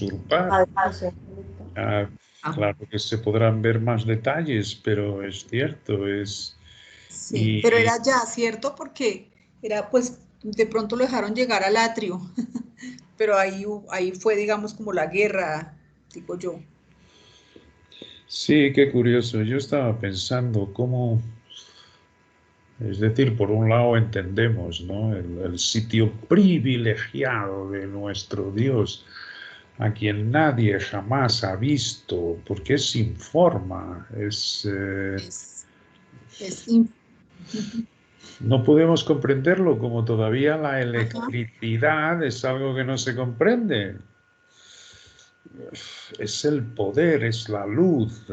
usurpar. Ah, claro que se podrán ver más detalles, pero es cierto, es... Sí, pero era ya, ¿cierto? Porque era, pues, de pronto lo dejaron llegar al atrio, pero ahí fue, digamos, como la guerra, digo yo. Sí, qué curioso. Yo estaba pensando cómo, es decir, por un lado entendemos, ¿no? El sitio privilegiado de nuestro Dios, a quien nadie jamás ha visto, porque es sin forma, Es no podemos comprenderlo como todavía la Ajá. electricidad es algo que no se comprende. Es el poder, es la luz.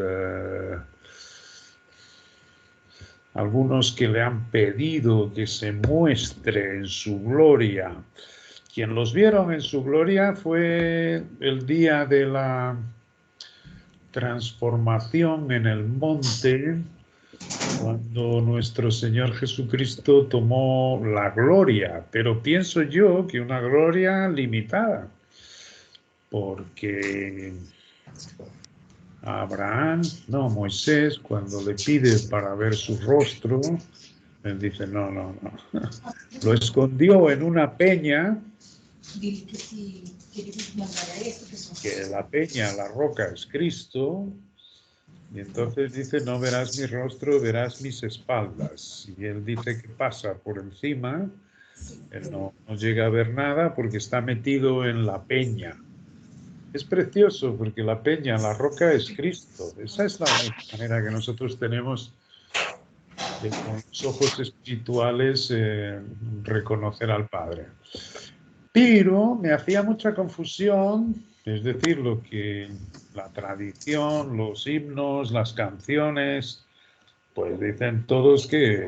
Algunos que le han pedido que se muestre en su gloria. Quien los vieron en su gloria fue el día de la transformación en el monte, cuando nuestro Señor Jesucristo tomó la gloria, pero pienso yo que una gloria limitada, porque Abraham, no, Moisés, cuando le pide para ver su rostro, él dice, no, no, no. Lo escondió en una peña, que la peña, la roca es Cristo, y entonces dice, no verás mi rostro, verás mis espaldas. Y él dice que pasa por encima, él no llega a ver nada porque está metido en la peña. Es precioso porque la peña, la roca es Cristo. Esa es la manera que nosotros tenemos de con los ojos espirituales reconocer al Padre. Pero me hacía mucha confusión, es decir, lo que la tradición, los himnos, las canciones, pues dicen todos que,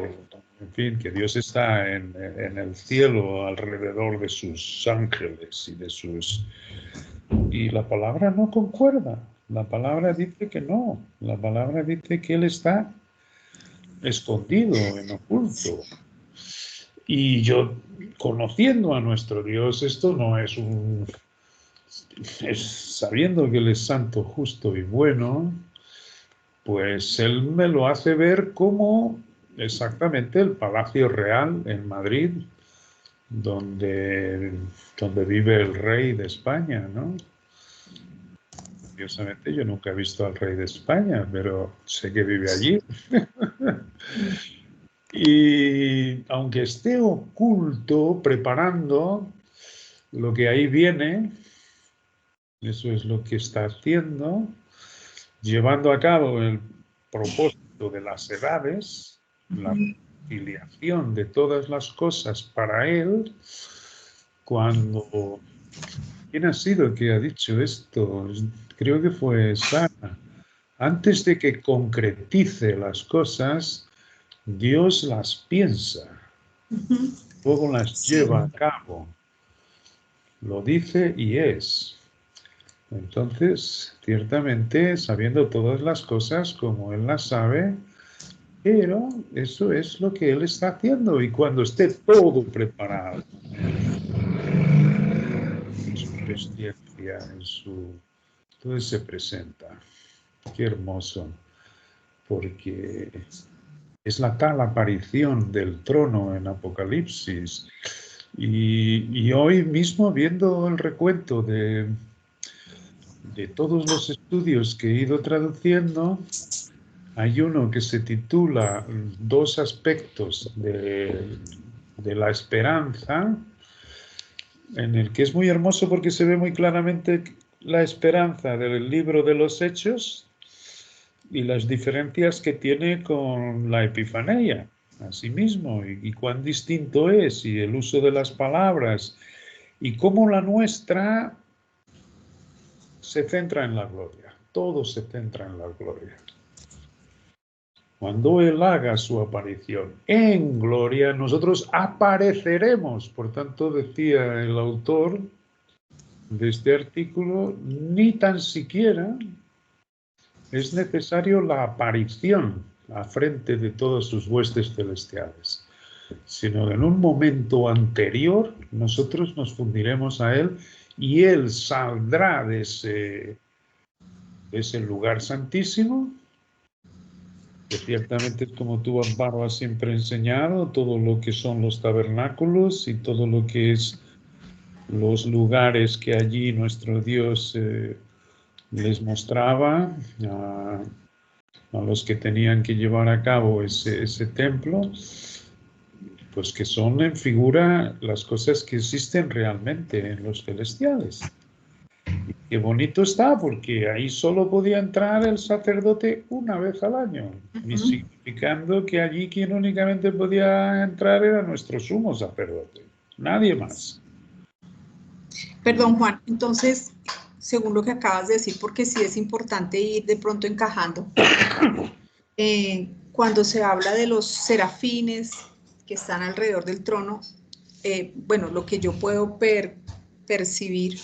en fin, que Dios está en el cielo alrededor de sus ángeles y de sus... Y la palabra no concuerda. La palabra dice que no. La palabra dice que Él está escondido, en oculto. Y yo, conociendo a nuestro Dios, esto no es un... Es, sabiendo que Él es santo, justo y bueno, pues Él me lo hace ver como exactamente el Palacio Real en Madrid, donde vive el rey de España, ¿no? Curiosamente yo nunca he visto al rey de España, pero sé que vive allí. Y aunque esté oculto, preparando lo que ahí viene, eso es lo que está haciendo, llevando a cabo el propósito de las edades, la filiación de todas las cosas para Él, cuando... ¿Quién ha sido que ha dicho esto? Creo que fue Sara. Antes de que concretice las cosas, Dios las piensa, luego las lleva a cabo, lo dice y es. Entonces, ciertamente, sabiendo todas las cosas como Él las sabe, pero eso es lo que Él está haciendo y cuando esté todo preparado, en su presencia, entonces se presenta. Qué hermoso, porque es la tal aparición del trono en Apocalipsis. Y hoy mismo, viendo el recuento de todos los estudios que he ido traduciendo, hay uno que se titula Dos aspectos de la esperanza, en el que es muy hermoso porque se ve muy claramente la esperanza del libro de los Hechos y las diferencias que tiene con la Epifanía, asimismo, y cuán distinto es, y el uso de las palabras, y cómo la nuestra se centra en la gloria. Todo se centra en la gloria. Cuando Él haga su aparición en gloria, nosotros apareceremos. Por tanto, decía el autor de este artículo, ni tan siquiera es necesario la aparición a frente de todas sus huestes celestiales, sino en un momento anterior nosotros nos fundiremos a Él y Él saldrá de ese lugar santísimo, que ciertamente es como tú, Amparo, has siempre enseñado, todo lo que son los tabernáculos y todo lo que es los lugares que allí nuestro Dios les mostraba a los que tenían que llevar a cabo ese templo, pues que son en figura las cosas que existen realmente en los celestiales. Y qué bonito está, porque ahí solo podía entrar el sacerdote una vez al año, y significando que allí quien únicamente podía entrar era nuestro sumo sacerdote, nadie más. Perdón, Juan, entonces, según lo que acabas de decir, porque sí es importante ir de pronto encajando, cuando se habla de los serafines que están alrededor del trono, bueno, lo que yo puedo percibir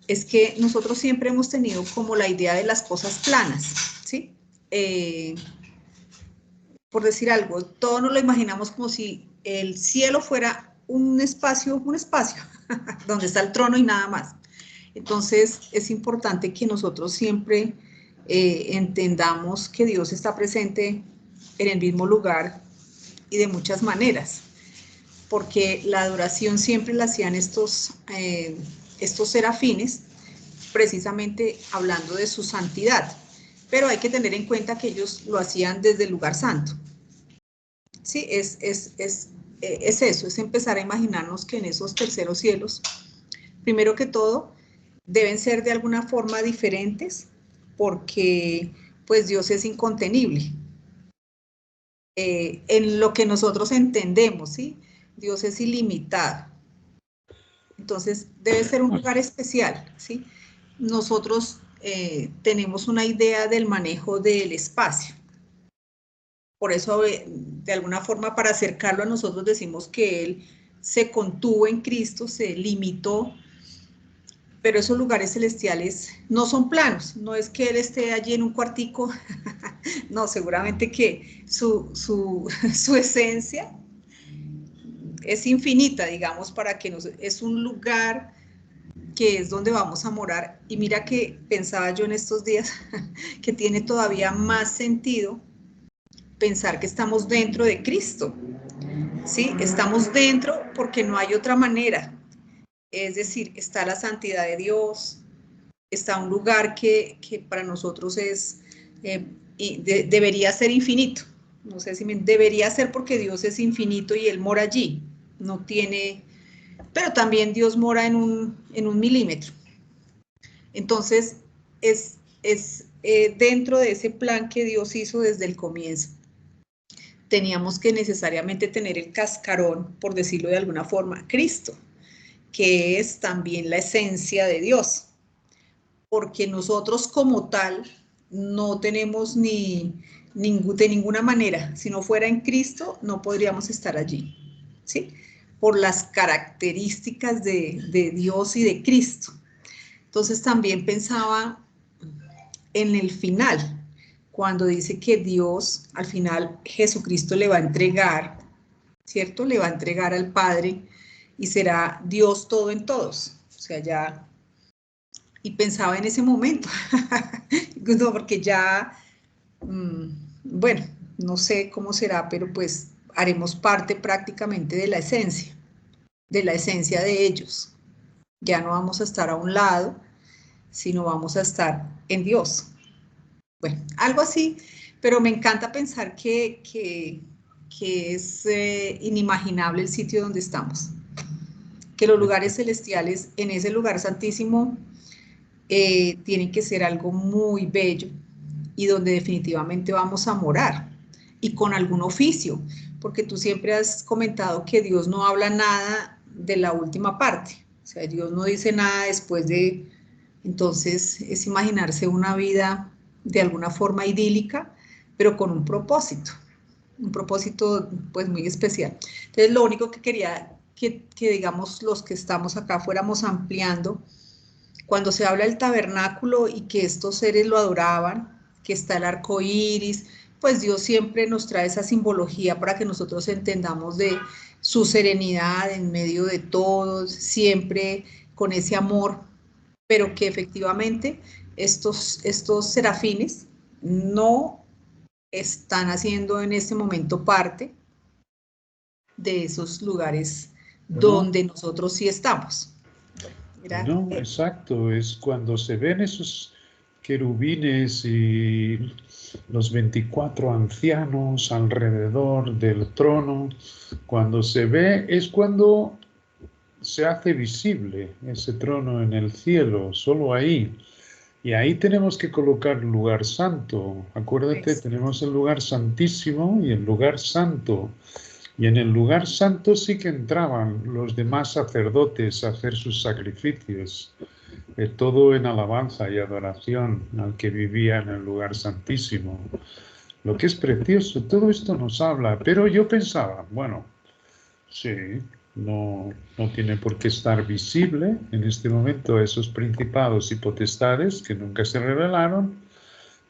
es que nosotros siempre hemos tenido como la idea de las cosas planas, ¿sí? Por decir algo, todos nos lo imaginamos como si el cielo fuera un espacio donde está el trono y nada más. Entonces, es importante que nosotros siempre entendamos que Dios está presente en el mismo lugar y de muchas maneras, porque la adoración siempre la hacían estos serafines, precisamente hablando de su santidad, pero hay que tener en cuenta que ellos lo hacían desde el lugar santo. Sí, es eso, es empezar a imaginarnos que en esos terceros cielos, primero que todo, deben ser de alguna forma diferentes, porque pues Dios es incontenible. En lo que nosotros entendemos, ¿sí? Dios es ilimitado. Entonces, debe ser un lugar especial, ¿sí? Nosotros tenemos una idea del manejo del espacio. Por eso, de alguna forma, para acercarlo a nosotros, decimos que Él se contuvo en Cristo, se limitó, pero esos lugares celestiales no son planos, no es que Él esté allí en un cuartico, no, seguramente que su esencia es infinita, digamos, para que es un lugar que es donde vamos a morar. Y mira que pensaba yo en estos días que tiene todavía más sentido pensar que estamos dentro de Cristo, ¿sí? Estamos dentro porque no hay otra manera. Es decir, está la santidad de Dios, está un lugar que para nosotros es, debería ser infinito. No sé si debería ser porque Dios es infinito y Él mora allí. No tiene, pero también Dios mora en un milímetro. Entonces, es dentro de ese plan que Dios hizo desde el comienzo. Teníamos que necesariamente tener el cascarón, por decirlo de alguna forma, Cristo, que es también la esencia de Dios, porque nosotros como tal no tenemos de ninguna manera, si no fuera en Cristo, no podríamos estar allí, ¿sí? Por las características de Dios y de Cristo. Entonces también pensaba en el final, cuando dice que Dios, al final, Jesucristo le va a entregar, ¿cierto? Le va a entregar al Padre y será Dios todo en todos. O sea, ya, y pensaba en ese momento, no, porque ya, bueno, no sé cómo será, pero pues haremos parte prácticamente de la esencia de ellos. Ya no vamos a estar a un lado, sino vamos a estar en Dios. Bueno, algo así, pero me encanta pensar que es inimaginable el sitio donde estamos. Que los lugares celestiales, en ese lugar santísimo, tienen que ser algo muy bello y donde definitivamente vamos a morar y con algún oficio, porque tú siempre has comentado que Dios no habla nada de la última parte, o sea, Dios no dice nada después de, entonces es imaginarse una vida de alguna forma idílica, pero con un propósito pues muy especial. Entonces lo único que quería que digamos los que estamos acá fuéramos ampliando, cuando se habla del tabernáculo y que estos seres lo adoraban, que está el arco iris, pues Dios siempre nos trae esa simbología para que nosotros entendamos de su serenidad en medio de todos, siempre con ese amor, pero que efectivamente estos serafines no están haciendo en este momento parte de esos lugares donde nosotros sí estamos. No, exacto, es cuando se ven esos querubines y los 24 ancianos alrededor del trono, cuando se ve es cuando se hace visible ese trono en el cielo, solo ahí. Y ahí tenemos que colocar el lugar santo. Acuérdate, tenemos el lugar santísimo y el lugar santo. Y en el lugar santo sí que entraban los demás sacerdotes a hacer sus sacrificios. Todo en alabanza y adoración al que vivía en el lugar santísimo. Lo que es precioso, todo esto nos habla. Pero yo pensaba, bueno, sí, no tiene por qué estar visible en este momento esos principados y potestades que nunca se revelaron,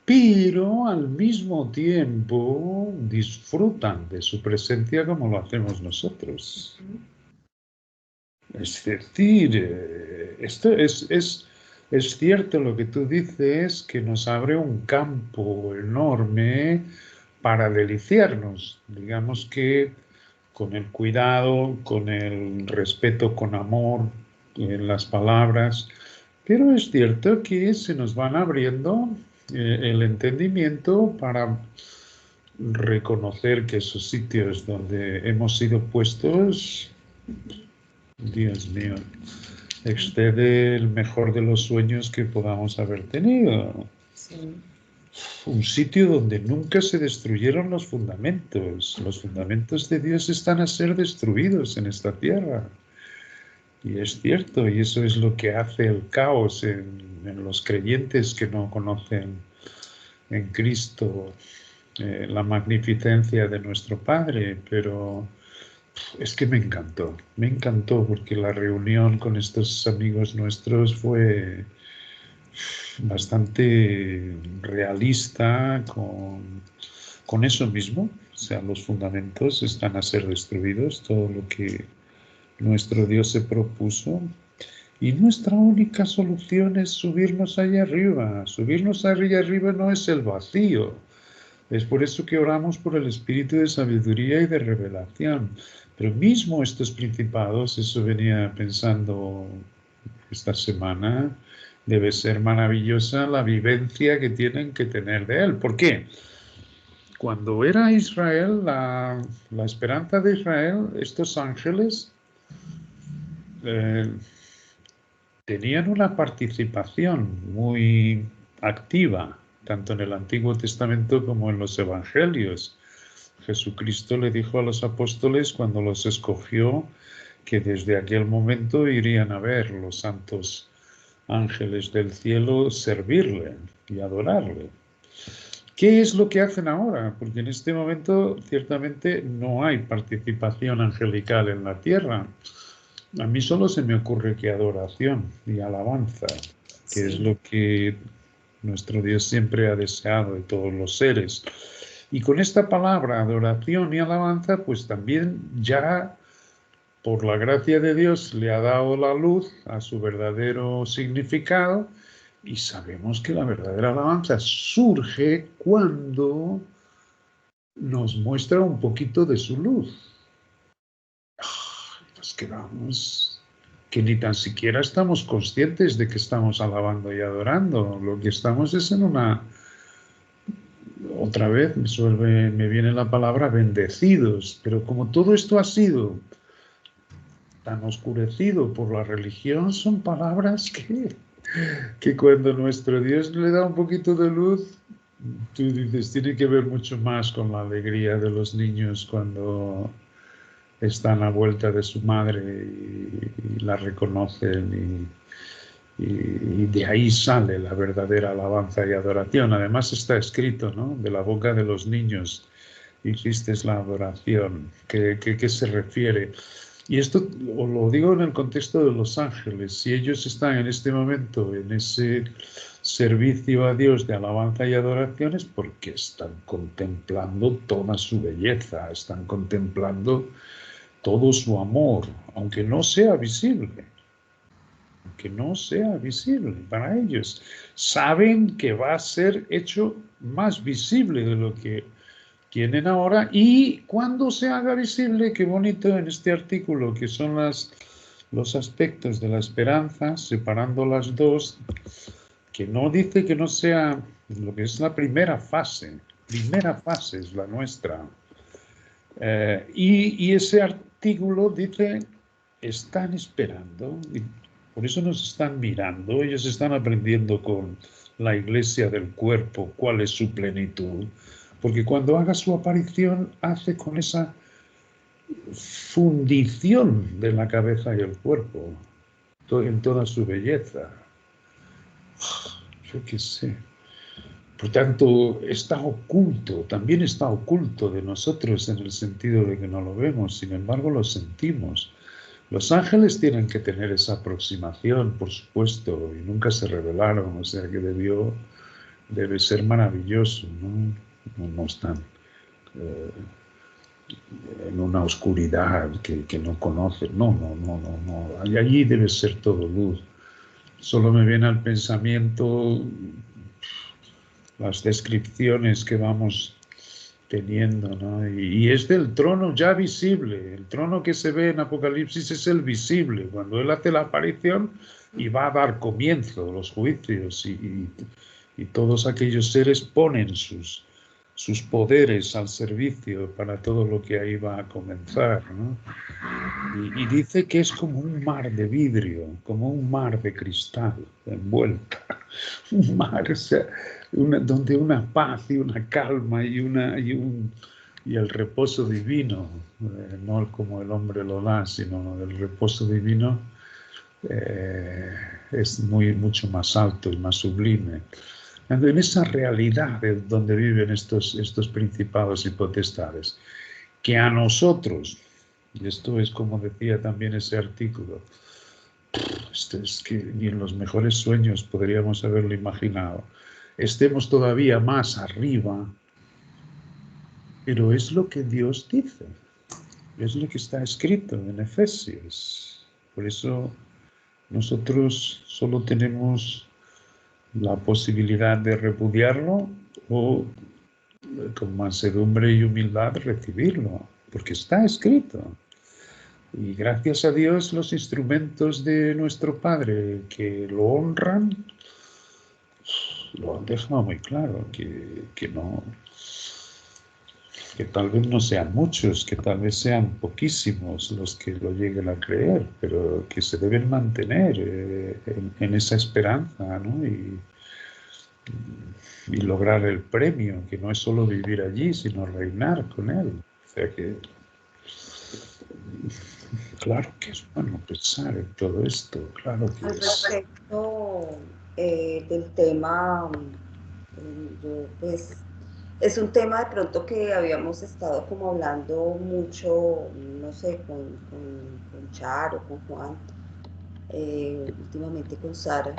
pero al mismo tiempo disfrutan de su presencia como lo hacemos nosotros. Es decir, esto es cierto lo que tú dices, que nos abre un campo enorme para deliciarnos. Digamos que con el cuidado, con el respeto, con amor en las palabras, pero es cierto que se nos van abriendo el entendimiento para reconocer que esos sitios donde hemos sido puestos, Dios mío, excede el mejor de los sueños que podamos haber tenido. Sí. Un sitio donde nunca se destruyeron los fundamentos. Los fundamentos de Dios están a ser destruidos en esta tierra. Y es cierto, y eso es lo que hace el caos en los creyentes que no conocen en Cristo la magnificencia de nuestro Padre, pero es que me encantó porque la reunión con estos amigos nuestros fue bastante realista con eso mismo. O sea, los fundamentos están a ser destruidos, todo lo que nuestro Dios se propuso. Y nuestra única solución es subirnos allá arriba. Subirnos allá arriba no es el vacío. Es por eso que oramos por el espíritu de sabiduría y de revelación. Pero mismo estos principados, eso venía pensando esta semana, debe ser maravillosa la vivencia que tienen que tener de él. ¿Por qué? Cuando era Israel, la esperanza de Israel, estos ángeles tenían una participación muy activa, tanto en el Antiguo Testamento como en los Evangelios. Jesucristo le dijo a los apóstoles cuando los escogió que desde aquel momento irían a ver los santos ángeles del cielo servirle y adorarle. ¿Qué es lo que hacen ahora? Porque en este momento ciertamente no hay participación angelical en la tierra. A mí solo se me ocurre que adoración y alabanza, que es lo que nuestro Dios siempre ha deseado de todos los seres. Y con esta palabra, adoración y alabanza, pues también ya por la gracia de Dios le ha dado la luz a su verdadero significado y sabemos que la verdadera alabanza surge cuando nos muestra un poquito de su luz. Nos quedamos que ni tan siquiera estamos conscientes de que estamos alabando y adorando. Lo que estamos es en una... Otra vez me viene la palabra bendecidos, pero como todo esto ha sido tan oscurecido por la religión, son palabras que cuando nuestro Dios le da un poquito de luz, tú dices, tiene que ver mucho más con la alegría de los niños cuando están a vuelta de su madre y la reconocen y de ahí sale la verdadera alabanza y adoración. Además está escrito, ¿no? De la boca de los niños hiciste la adoración. ¿Qué se refiere? Y esto lo digo en el contexto de los ángeles. Si ellos están en este momento en ese servicio a Dios de alabanza y adoración es porque están contemplando toda su belleza, están contemplando todo su amor, aunque no sea visible. que no sea visible para ellos. Saben que va a ser hecho más visible de lo que tienen ahora, y cuando se haga visible, qué bonito en este artículo, que son los aspectos de la esperanza, separando las dos, que no dice que no sea lo que es la primera fase es la nuestra. Y ese artículo dice, están esperando, y por eso nos están mirando, ellos están aprendiendo con la iglesia del cuerpo cuál es su plenitud, porque cuando haga su aparición hace con esa fundición de la cabeza y el cuerpo, en toda su belleza. Yo qué sé. Por tanto, está oculto, también está oculto de nosotros en el sentido de que no lo vemos, sin embargo lo sentimos. Los ángeles tienen que tener esa aproximación, por supuesto, y nunca se revelaron, o sea que debe ser maravilloso, ¿no? No están en una oscuridad que no conocen, no. Allí debe ser todo luz. Solo me viene al pensamiento las descripciones que vamos teniendo, ¿no? Y es del trono ya visible. El trono que se ve en Apocalipsis es el visible, cuando Él hace la aparición y va a dar comienzo a los juicios, y todos aquellos seres ponen sus poderes al servicio para todo lo que ahí va a comenzar, ¿no? Y dice que es como un mar de vidrio, como un mar de cristal envuelta. Un mar, o sea, donde una paz y una calma y el reposo divino, no como el hombre lo da, sino el reposo divino, es mucho más alto y más sublime. En esa realidad donde viven estos principados y potestades, que a nosotros, y esto es como decía también ese artículo, esto es que ni en los mejores sueños podríamos haberlo imaginado, estemos todavía más arriba, pero es lo que Dios dice, es lo que está escrito en Efesios. Por eso nosotros solo tenemos la posibilidad de repudiarlo o con mansedumbre y humildad recibirlo, porque está escrito. Y gracias a Dios los instrumentos de nuestro Padre que lo honran lo han dejado muy claro, que no, que tal vez no sean muchos, que tal vez sean poquísimos los que lo lleguen a creer, pero que se deben mantener en esa esperanza, ¿no? Y lograr el premio, que no es solo vivir allí, sino reinar con Él. O sea que, claro que es bueno pensar en todo esto, claro que Al es. respecto del tema, pues es un tema de pronto que habíamos estado como hablando mucho, no sé, con Charo, con Juan, últimamente con Sara,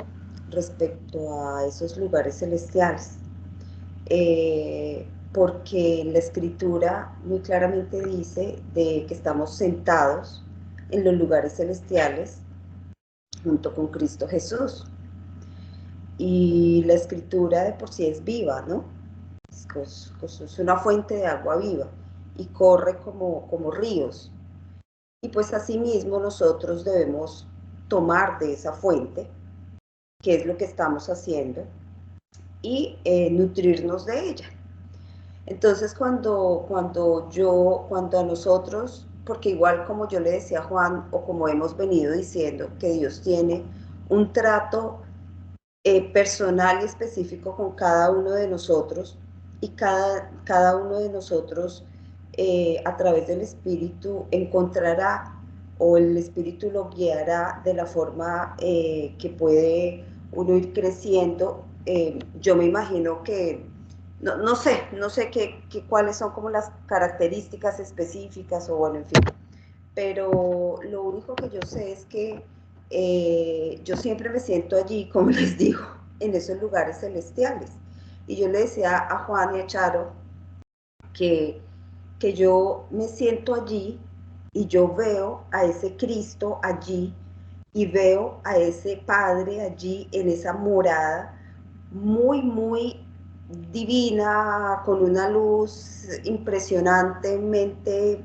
respecto a esos lugares celestiales. Porque la escritura muy claramente dice de que estamos sentados en los lugares celestiales junto con Cristo Jesús. Y la escritura de por sí es viva, ¿no? Es una fuente de agua viva y corre como ríos. Y pues asimismo nosotros debemos tomar de esa fuente, que es lo que estamos haciendo, y nutrirnos de ella. Entonces cuando a nosotros, porque igual como yo le decía a Juan, o como hemos venido diciendo, que Dios tiene un trato personal y específico con cada uno de nosotros, y cada uno de nosotros a través del Espíritu encontrará, o el Espíritu lo guiará de la forma que puede uno ir creciendo. Yo me imagino que no sé cuáles son como las características específicas, o bueno, en fin, pero lo único que yo sé es que yo siempre me siento allí, como les digo, en esos lugares celestiales. Y yo le decía a Juan y a Charo que yo me siento allí y yo veo a ese Cristo allí, y veo a ese Padre allí en esa morada muy, muy divina, con una luz impresionantemente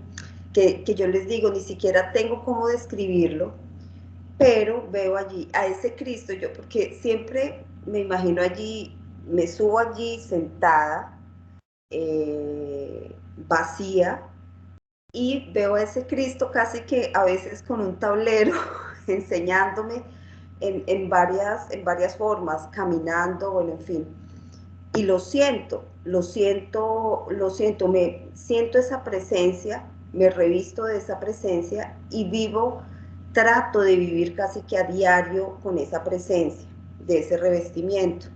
que yo les digo, ni siquiera tengo cómo describirlo, pero veo allí a ese Cristo, yo porque siempre me imagino allí, me subo allí sentada, vacía, y veo a ese Cristo casi que a veces con un tablero enseñándome en varias formas, caminando, bueno, en fin. Y lo siento, me siento esa presencia, me revisto de esa presencia y vivo, trato de vivir casi que a diario con esa presencia, de ese revestimiento.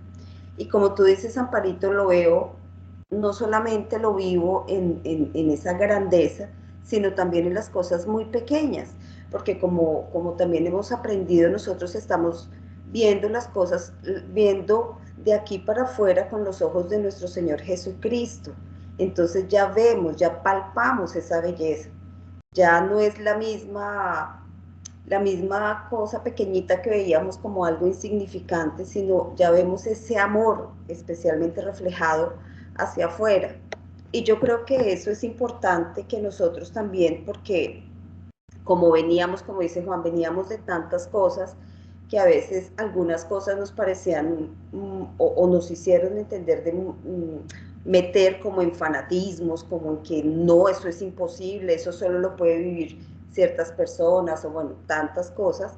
Y como tú dices, Amparito, lo veo, no solamente lo vivo en esa grandeza, sino también en las cosas muy pequeñas, porque como también hemos aprendido, nosotros estamos viendo las cosas, viendo de aquí para afuera con los ojos de nuestro Señor Jesucristo. Entonces ya vemos, ya palpamos esa belleza. Ya no es la misma cosa pequeñita que veíamos como algo insignificante, sino ya vemos ese amor especialmente reflejado hacia afuera. Y yo creo que eso es importante que nosotros también, porque como veníamos, como dice Juan, veníamos de tantas cosas que a veces algunas cosas nos parecían o nos hicieron entender de meter como en fanatismos, como en que no, eso es imposible, eso solo lo puede vivir ciertas personas o bueno, tantas cosas,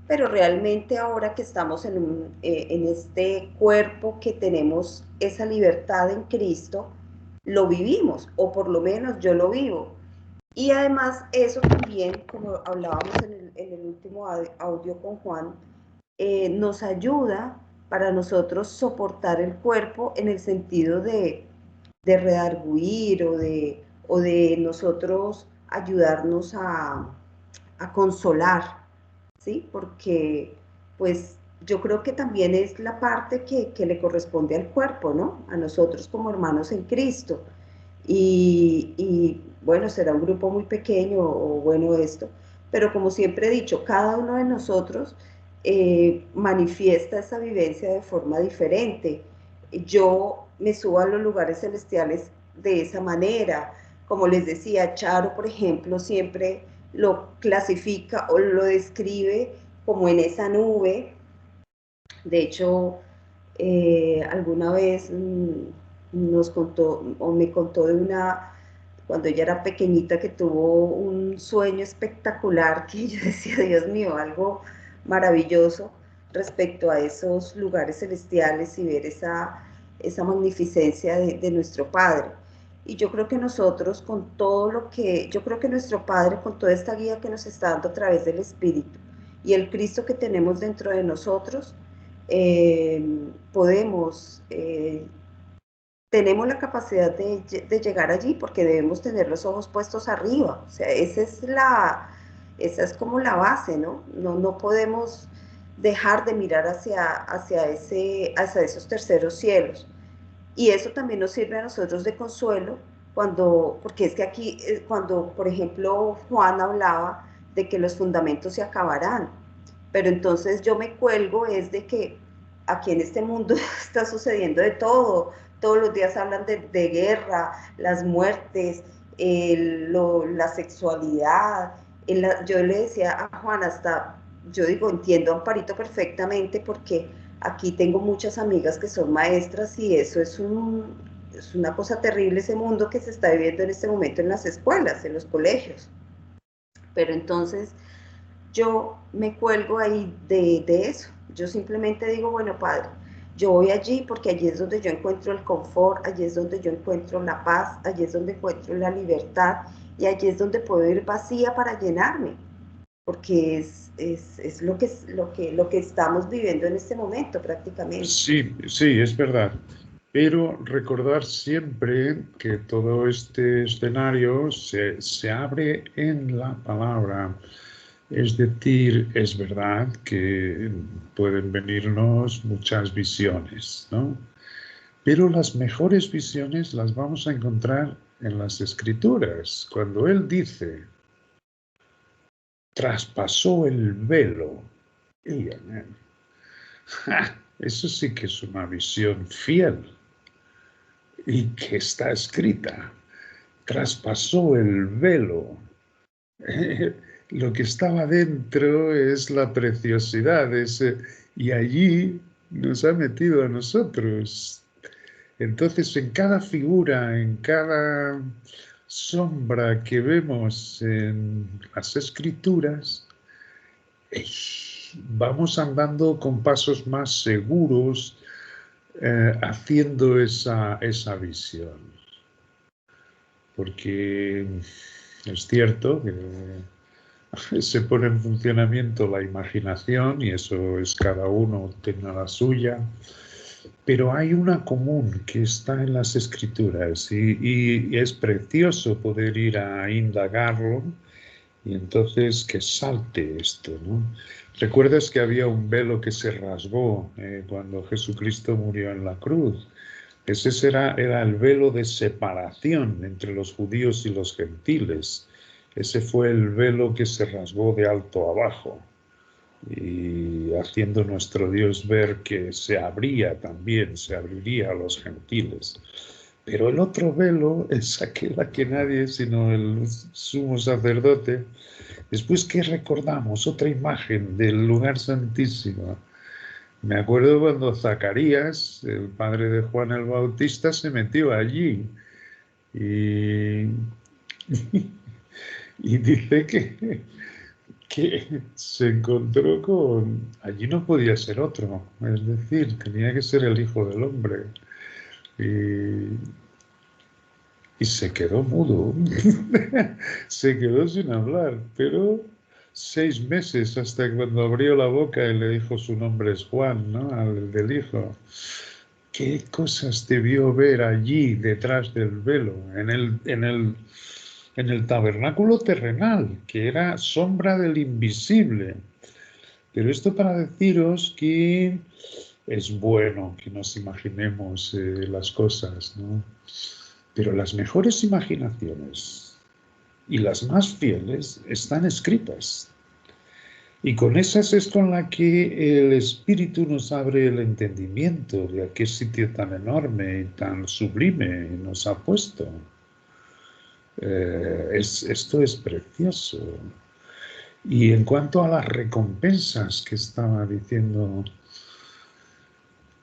pero realmente ahora que estamos en este cuerpo que tenemos esa libertad en Cristo, lo vivimos, o por lo menos yo lo vivo. Y además eso también, como hablábamos en el último audio con Juan, nos ayuda para nosotros soportar el cuerpo en el sentido de redarguir o de nosotros ayudarnos a consolar, ¿sí? Porque pues yo creo que también es la parte que le corresponde al cuerpo, ¿no? A nosotros como hermanos en Cristo. Y bueno, será un grupo muy pequeño o bueno esto, pero como siempre he dicho, cada uno de nosotros manifiesta esa vivencia de forma diferente. Yo me subo a los lugares celestiales de esa manera. Como les decía, Charo, por ejemplo, siempre lo clasifica o lo describe como en esa nube. De hecho, alguna vez nos contó o me contó de cuando ella era pequeñita, que tuvo un sueño espectacular que yo decía, Dios mío, algo maravilloso respecto a esos lugares celestiales y ver esa magnificencia de nuestro Padre. Y yo creo que nosotros con todo yo creo que nuestro Padre con toda esta guía que nos está dando a través del Espíritu y el Cristo que tenemos dentro de nosotros, tenemos la capacidad de llegar allí porque debemos tener los ojos puestos arriba. O sea, esa es como la base, ¿no? No podemos dejar de mirar hacia esos terceros cielos. Y eso también nos sirve a nosotros de consuelo porque es que aquí, cuando, por ejemplo, Juan hablaba de que los fundamentos se acabarán, pero entonces yo me cuelgo es de que aquí en este mundo está sucediendo de todo, todos los días hablan de guerra, las muertes, la sexualidad. Yo le decía a Juan, yo digo, entiendo a Amparito perfectamente porque aquí tengo muchas amigas que son maestras y eso es una cosa terrible, ese mundo que se está viviendo en este momento en las escuelas, en los colegios. Pero entonces yo me cuelgo ahí de eso. Yo simplemente digo, bueno, Padre, yo voy allí porque allí es donde yo encuentro el confort, allí es donde yo encuentro la paz, allí es donde encuentro la libertad y allí es donde puedo ir vacía para llenarme, porque es lo que estamos viviendo en este momento prácticamente. Sí, sí, es verdad. Pero recordar siempre que todo este escenario se abre en la palabra. Es decir, es verdad que pueden venirnos muchas visiones, ¿no? Pero las mejores visiones las vamos a encontrar en las Escrituras. Cuando Él dice, traspasó el velo, Y, eso sí que es una visión fiel y que está escrita. Traspasó el velo. Lo que estaba dentro es la preciosidad, y allí nos ha metido a nosotros. Entonces, en cada figura, en cada sombra que vemos en las Escrituras, vamos andando con pasos más seguros, haciendo esa visión. Porque es cierto que se pone en funcionamiento la imaginación y eso es cada uno tenga la suya, pero hay una común que está en las Escrituras y es precioso poder ir a indagarlo y entonces que salte esto, ¿no? ¿Recuerdas que había un velo que se rasgó cuando Jesucristo murió en la cruz? Ese era el velo de separación entre los judíos y los gentiles. Ese fue el velo que se rasgó de alto a abajo, y haciendo nuestro Dios ver que se abriría a los gentiles. Pero el otro velo es aquel a que nadie, sino el sumo sacerdote. Después, ¿qué recordamos? Otra imagen del lugar santísimo. Me acuerdo cuando Zacarías, el padre de Juan el Bautista, se metió allí y dice que se encontró con... Allí no podía ser otro, es decir, tenía que ser el Hijo del Hombre. Y se quedó mudo, se quedó sin hablar, pero 6 meses hasta cuando abrió la boca y le dijo su nombre es Juan, ¿no? Al del Hijo. ¿Qué cosas debió ver allí detrás del velo, en el tabernáculo terrenal, que era sombra del invisible? Pero esto para deciros que es bueno que nos imaginemos las cosas, ¿no? Pero las mejores imaginaciones y las más fieles están escritas. Y con esas es con la que el Espíritu nos abre el entendimiento de a qué sitio tan enorme y tan sublime nos ha puesto. Esto es precioso. Y en cuanto a las recompensas que estaba diciendo,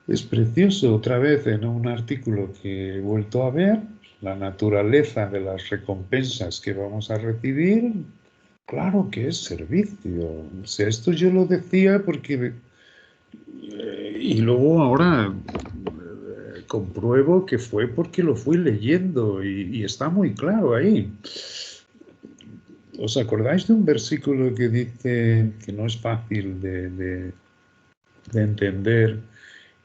es precioso otra vez en un artículo que he vuelto a ver, la naturaleza de las recompensas que vamos a recibir. Claro que es servicio. O sea, esto yo lo decía porque... y luego ahora compruebo que fue porque lo fui leyendo y está muy claro ahí. ¿Os acordáis de un versículo que dice que no es fácil de entender,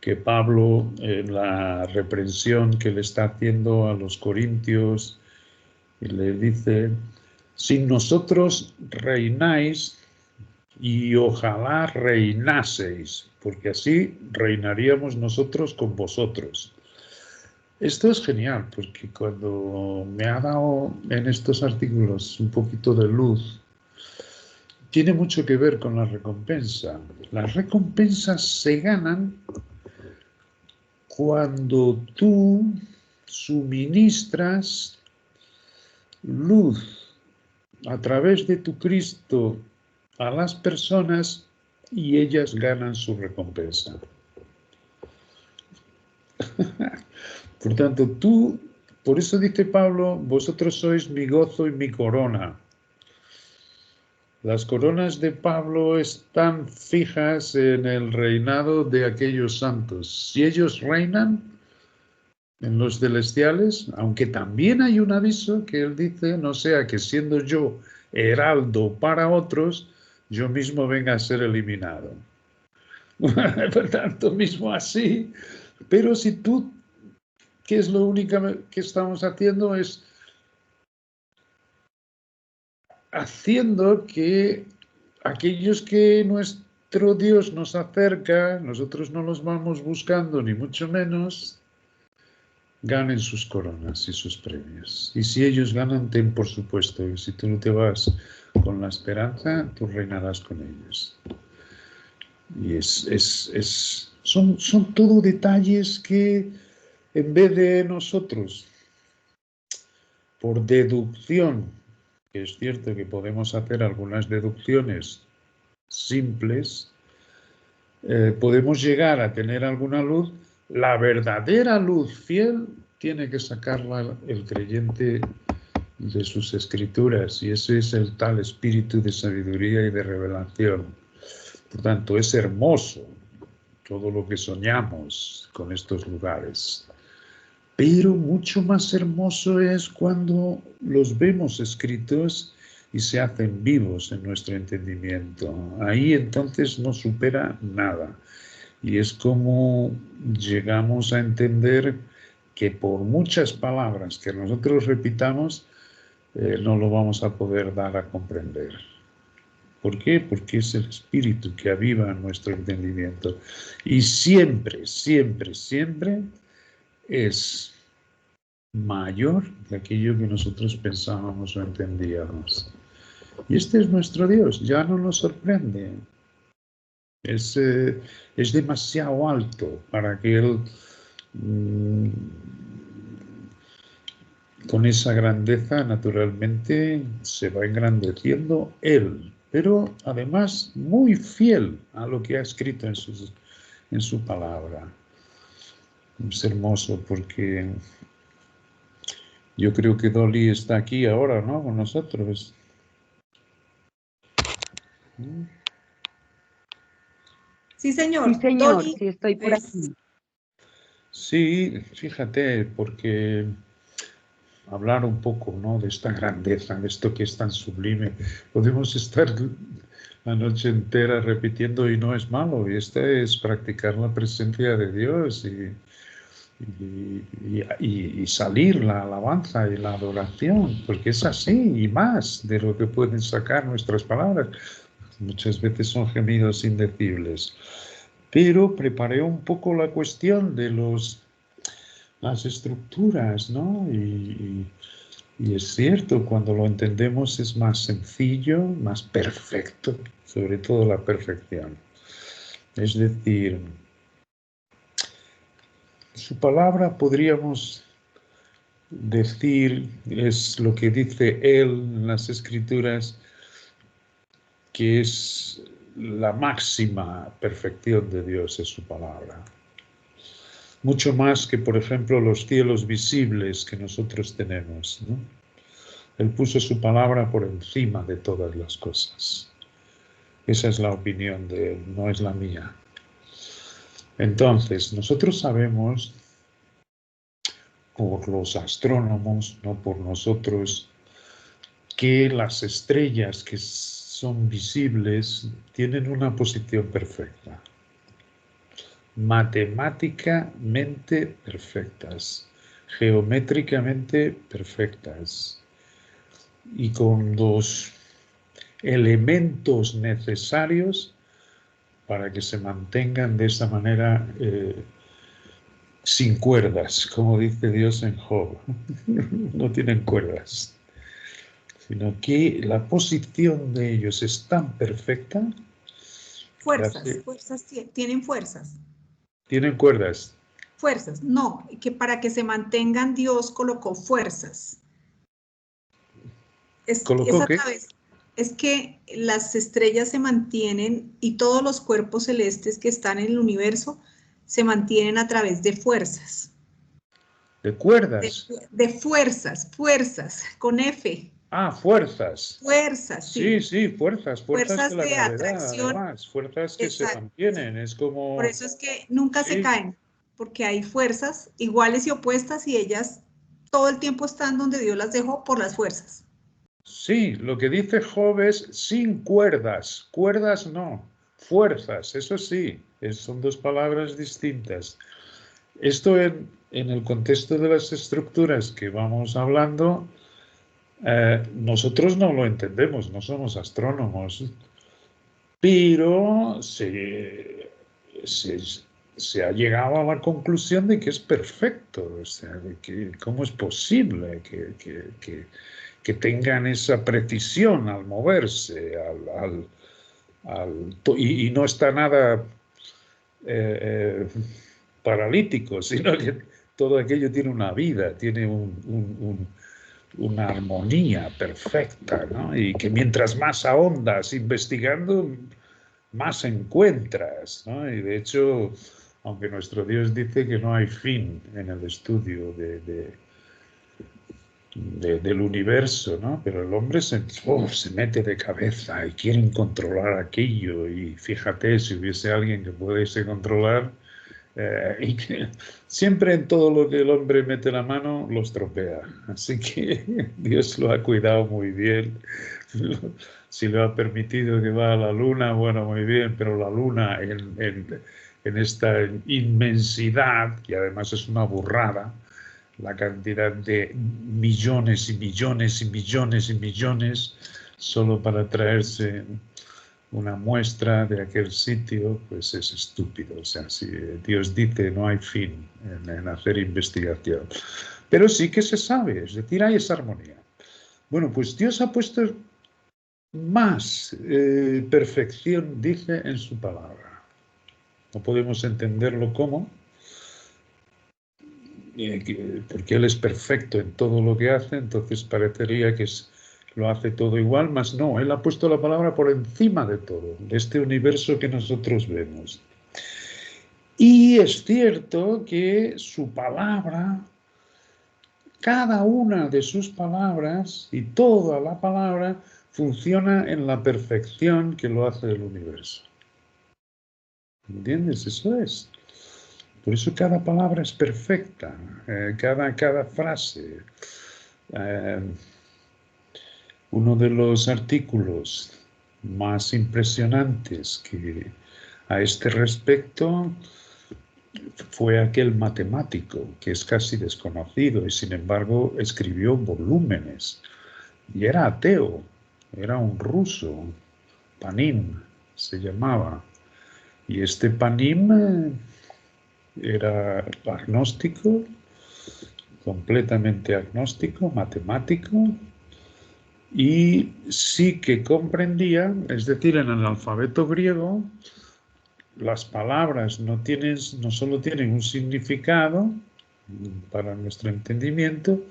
que Pablo, en la reprensión que le está haciendo a los corintios, y le dice: sin nosotros reináis, y ojalá reinaseis, porque así reinaríamos nosotros con vosotros. Esto es genial, porque cuando me ha dado en estos artículos un poquito de luz, tiene mucho que ver con la recompensa. Las recompensas se ganan cuando tú suministras luz a través de tu Cristo a las personas y ellas ganan su recompensa. Por tanto, por eso dice Pablo, vosotros sois mi gozo y mi corona. Las coronas de Pablo están fijas en el reinado de aquellos santos. Si ellos reinan en los celestiales, aunque también hay un aviso que él dice, no sea que siendo yo heraldo para otros, yo mismo venga a ser eliminado. Por tanto, mismo así, pero si tú, ¿qué es lo único que estamos haciendo? Es haciendo que aquellos que nuestro Dios nos acerca, nosotros no los vamos buscando, ni mucho menos, ganen sus coronas y sus premios. Y si ellos ganan, ten por supuesto, y si tú no te vas con la esperanza, tú reinarás con ellos. Y son todo detalles que en vez de nosotros, por deducción, que es cierto que podemos hacer algunas deducciones simples, podemos llegar a tener alguna luz. La verdadera luz fiel tiene que sacarla el creyente de sus escrituras, y ese es el tal espíritu de sabiduría y de revelación. Por tanto, es hermoso todo lo que soñamos con estos lugares, pero mucho más hermoso es cuando los vemos escritos y se hacen vivos en nuestro entendimiento. Ahí entonces no supera nada. Y es como llegamos a entender que por muchas palabras que nosotros repitamos, no lo vamos a poder dar a comprender. ¿Por qué? Porque es el Espíritu que aviva nuestro entendimiento. Y siempre, siempre, siempre es mayor de aquello que nosotros pensábamos o entendíamos. Y este es nuestro Dios, ya no nos sorprende. Es demasiado alto para que Él, con esa grandeza, naturalmente se va engrandeciendo Él, pero además muy fiel a lo que ha escrito en su palabra. Es hermoso porque yo creo que Dolly está aquí ahora, ¿no? Con nosotros. Sí, señor. Sí, señor, Dolly, sí estoy por aquí. Sí, fíjate, porque hablar un poco, ¿no?, de esta grandeza, de esto que es tan sublime. Podemos estar la noche entera repitiendo y no es malo, y esta es practicar la presencia de Dios y salir la alabanza y la adoración, porque es así y más de lo que pueden sacar nuestras palabras. Muchas veces son gemidos indecibles. Pero preparé un poco la cuestión de las estructuras, ¿no? Y es cierto, cuando lo entendemos es más sencillo, más perfecto, sobre todo la perfección. Es decir, su palabra podríamos decir, es lo que dice él en las Escrituras, que es la máxima perfección de Dios, es su palabra. Mucho más que, por ejemplo, los cielos visibles que nosotros tenemos, ¿no? Él puso su palabra por encima de todas las cosas. Esa es la opinión de él, no es la mía. Entonces, nosotros sabemos, por los astrónomos, no por nosotros, que las estrellas que son visibles tienen una posición perfecta, matemáticamente perfectas, geométricamente perfectas, y con los elementos necesarios para que se mantengan de esa manera sin cuerdas, como dice Dios en Job. No tienen cuerdas, sino que la posición de ellos es tan perfecta. fuerzas, tienen fuerzas. ¿Tienen cuerdas? Fuerzas, no, que para que se mantengan Dios colocó fuerzas. ¿Colocó qué? Es que las estrellas se mantienen y todos los cuerpos celestes que están en el universo se mantienen a través de fuerzas. ¿De cuerdas? De fuerzas, con F. Ah, fuerzas. Fuerzas, sí. Sí, fuerzas Fuerzas de la de gravedad, atracción. además, fuerzas que se Exacto. mantienen, es como... Por eso es que nunca se Sí, caen, porque hay fuerzas iguales y opuestas y ellas todo el tiempo están donde Dios las dejó por las fuerzas. sí, lo que dice Job es sin cuerdas, cuerdas no, fuerzas, eso sí, son dos palabras distintas. Esto en el contexto de las estructuras que vamos hablando, nosotros no lo entendemos, no somos astrónomos, pero se ha llegado a la conclusión de que es perfecto, o sea, de que cómo es posible que tengan esa precisión al moverse, y no está nada paralítico, sino que todo aquello tiene una vida, tiene una armonía perfecta, ¿no? Y que mientras más ahondas investigando, más encuentras, ¿no? Y de hecho, aunque nuestro Dios dice que no hay fin en el estudio del universo, ¿no? Pero el hombre se mete de cabeza y quiere controlar aquello, y fíjate, si hubiese alguien que pudiese controlar, y que siempre en todo lo que el hombre mete la mano lo estropea. Así que Dios lo ha cuidado muy bien. Si lo ha permitido que va a la luna, bueno, muy bien, pero la luna en esta inmensidad, y además es una burrada, la cantidad de millones y millones y millones y millones solo para traerse una muestra de aquel sitio, pues es estúpido. O sea, si Dios dice, no hay fin en hacer investigación. Pero sí que se sabe, es decir, hay esa armonía. Bueno, pues Dios ha puesto más perfección, dice, en su palabra. No podemos entenderlo cómo, porque Él es perfecto en todo lo que hace, entonces parecería que lo hace todo igual, mas no, Él ha puesto la palabra por encima de todo, de este universo que nosotros vemos. Y es cierto que su palabra, cada una de sus palabras y toda la palabra funciona en la perfección que lo hace el universo. ¿Entiendes? Eso es. Por eso cada palabra es perfecta, cada frase. Uno de los artículos más impresionantes que a este respecto fue aquel matemático que es casi desconocido y sin embargo escribió volúmenes y era ateo, era un ruso, Panin se llamaba, y este Panin era agnóstico, completamente agnóstico, matemático, y sí que comprendía, es decir, en el alfabeto griego, las palabras no solo tienen un significado para nuestro entendimiento,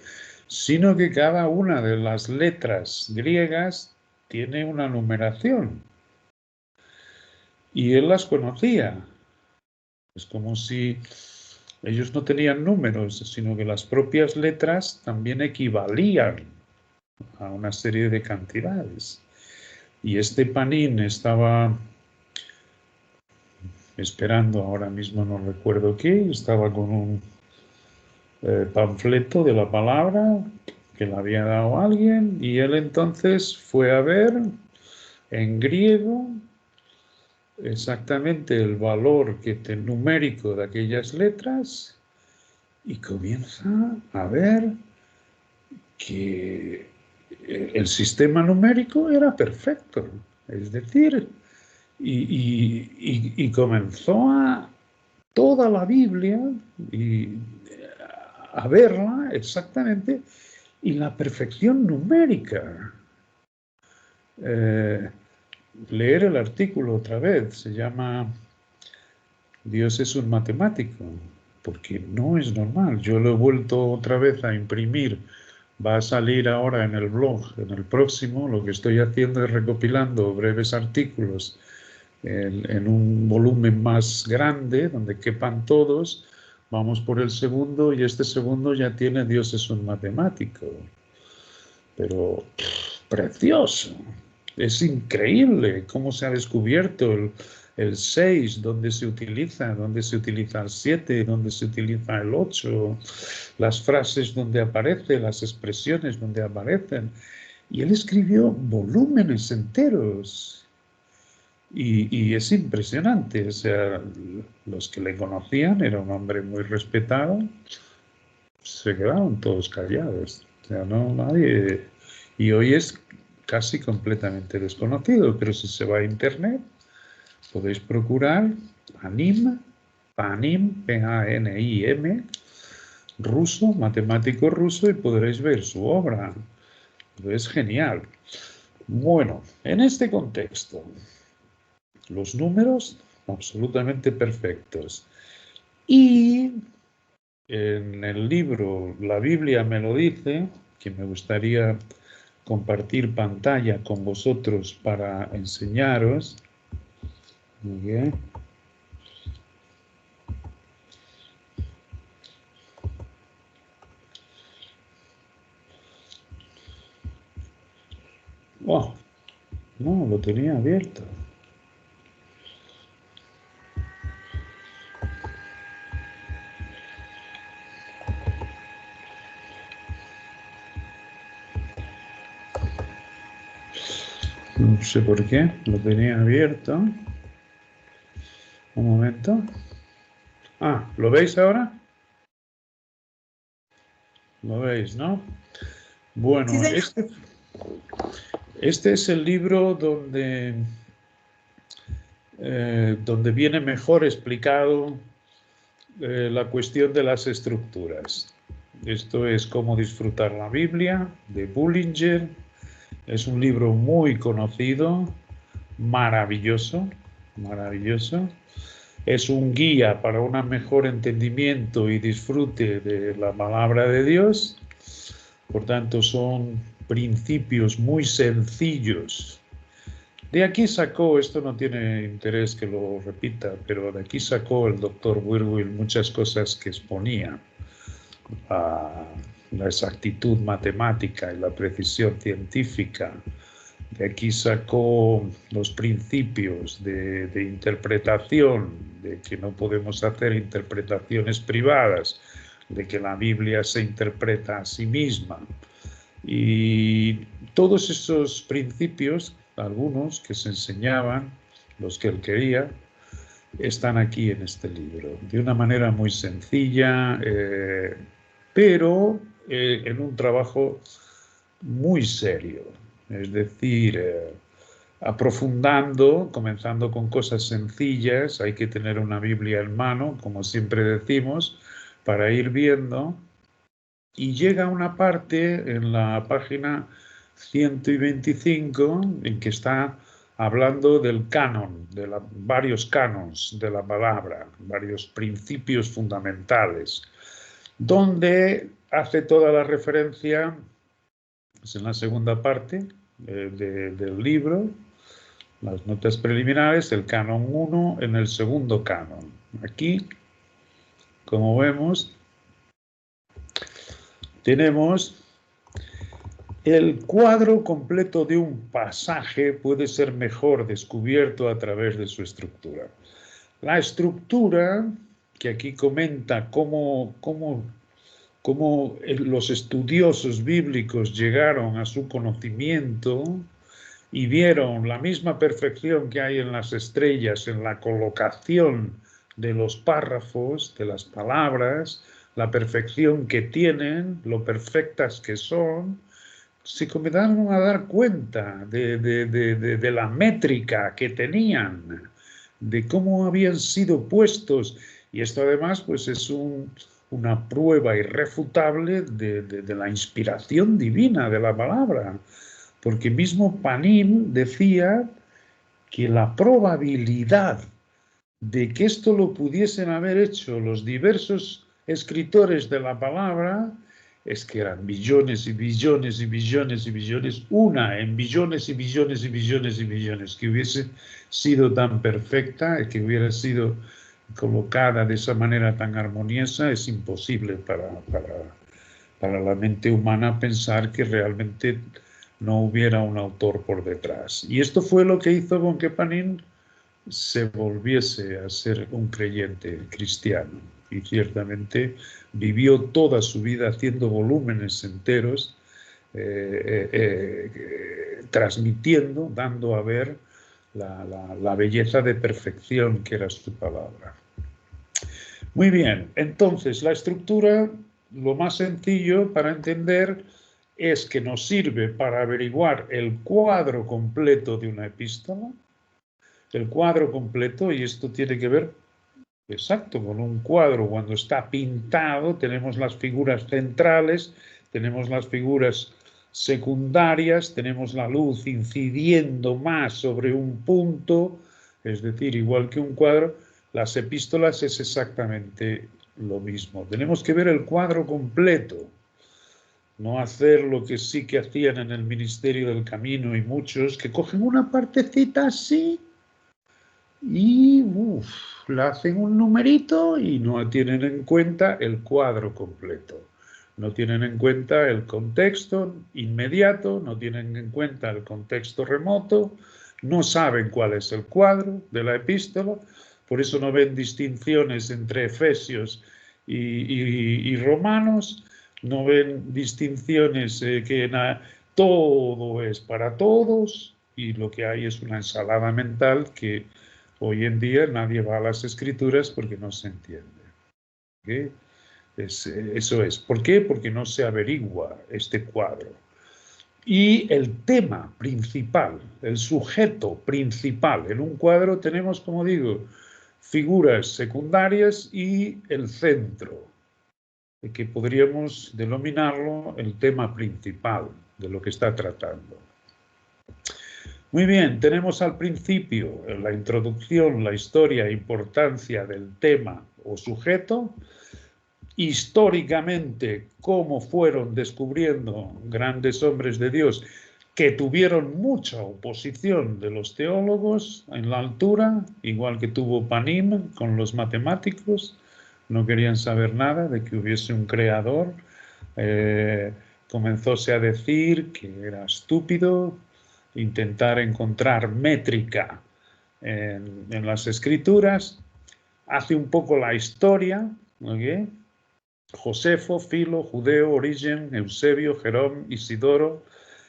sino que cada una de las letras griegas tiene una numeración. Y él las conocía. Es como si ellos no tenían números, sino que las propias letras también equivalían a una serie de cantidades. Y este Panin estaba esperando, ahora mismo no recuerdo qué, estaba con un panfleto de la palabra que le había dado alguien, y él entonces fue a ver en griego exactamente el valor numérico de aquellas letras, y comienza a ver que el sistema numérico era perfecto, es decir, y comenzó a toda la Biblia a verla exactamente, y la perfección numérica. Leer el artículo otra vez, se llama Dios es un matemático, porque no es normal. Yo lo he vuelto otra vez a imprimir. Va a salir ahora en el blog, en el próximo. Lo que estoy haciendo es recopilando breves artículos en un volumen más grande, donde quepan todos. Vamos por el segundo, y este segundo ya tiene Dios es un matemático. Pero precioso. Es increíble cómo se ha descubierto el 6, dónde se utiliza el 7, dónde se utiliza el 8, las frases donde aparece, las expresiones donde aparecen. Y él escribió volúmenes enteros. Y es impresionante. O sea, los que le conocían, era un hombre muy respetado, se quedaron todos callados. O sea, no nadie. Y hoy es casi completamente desconocido, pero si se va a internet podéis procurar Panim, P-A-N-I-M, ruso, matemático ruso, y podréis ver su obra. Es genial. Bueno, en este contexto, los números absolutamente perfectos. Y en el libro La Biblia me lo dice, que me gustaría compartir pantalla con vosotros para enseñaros. Muy bien. Oh, no, lo tenía abierto. No sé por qué, lo tenía abierto. Un momento. Ah, ¿lo veis ahora? ¿Lo veis, no? Bueno, Sí, señor. este es el libro donde viene mejor explicado la cuestión de las estructuras. Esto es Cómo disfrutar la Biblia, de Bullinger. Es un libro muy conocido, maravilloso, maravilloso. Es un guía para un mejor entendimiento y disfrute de la palabra de Dios. Por tanto, son principios muy sencillos. De aquí sacó, esto no tiene interés que lo repita, pero de aquí sacó el doctor Wierwille muchas cosas que exponía. La exactitud matemática y la precisión científica. De aquí sacó los principios de interpretación, de que no podemos hacer interpretaciones privadas, de que la Biblia se interpreta a sí misma. Y todos esos principios, algunos que se enseñaban, los que él quería, están aquí en este libro, de una manera muy sencilla, pero en un trabajo muy serio. Es decir, aprofundando, comenzando con cosas sencillas, hay que tener una Biblia en mano, como siempre decimos, para ir viendo. Y llega una parte en la página 125 en que está hablando del canon, de varios canons de la palabra, varios principios fundamentales, donde hace toda la referencia, es en la segunda parte del libro, las notas preliminares, el canon 1 en el segundo canon. Aquí, como vemos, tenemos el cuadro completo de un pasaje puede ser mejor descubierto a través de su estructura. La estructura, que aquí comenta cómo los estudiosos bíblicos llegaron a su conocimiento y vieron la misma perfección que hay en las estrellas, en la colocación de los párrafos, de las palabras, la perfección que tienen, lo perfectas que son, se comenzaron a dar cuenta de la métrica que tenían, de cómo habían sido puestos, y esto además pues es una prueba irrefutable de la inspiración divina de la palabra, porque mismo Panin decía que la probabilidad de que esto lo pudiesen haber hecho los diversos escritores de la palabra es que eran billones y billones y billones y billones, una en billones y billones y billones y billones, que hubiese sido tan perfecta y que hubiera sido colocada de esa manera tan armoniosa, es imposible para la mente humana pensar que realmente no hubiera un autor por detrás. Y esto fue lo que hizo con que Panin se volviese a ser un creyente cristiano, y ciertamente vivió toda su vida haciendo volúmenes enteros, transmitiendo, dando a ver la belleza de perfección que era su palabra. Muy bien, entonces la estructura, lo más sencillo para entender es que nos sirve para averiguar el cuadro completo de una epístola, el cuadro completo, y esto tiene que ver, exacto, con un cuadro. Cuando está pintado tenemos las figuras centrales, tenemos las figuras secundarias, tenemos la luz incidiendo más sobre un punto, Es decir, igual que un cuadro, las epístolas es exactamente lo mismo. Tenemos que ver el cuadro completo, no hacer lo que sí que hacían en el Ministerio del Camino y muchos, que cogen una partecita así y le hacen un numerito y no tienen en cuenta el cuadro completo. No tienen en cuenta el contexto inmediato, no tienen en cuenta el contexto remoto, no saben cuál es el cuadro de la epístola, por eso no ven distinciones entre Efesios y Romanos, no ven distinciones que todo es para todos, y lo que hay es una ensalada mental que hoy en día nadie va a las escrituras porque no se entiende. ¿Okay? Eso es. ¿Por qué? Porque no se averigua este cuadro. Y el tema principal, el sujeto principal. En un cuadro tenemos, como digo, figuras secundarias y el centro, que podríamos denominarlo el tema principal de lo que está tratando. Muy bien, tenemos al principio la introducción, la historia, importancia del tema o sujeto, históricamente cómo fueron descubriendo grandes hombres de Dios que tuvieron mucha oposición de los teólogos en la altura, igual que tuvo Panim con los matemáticos, no querían saber nada de que hubiese un creador, comenzóse a decir que era estúpido intentar encontrar métrica en las escrituras. Hace un poco la historia, ¿okay? Josefo, Filo, Judeo, Origen, Eusebio, Jerón, Isidoro,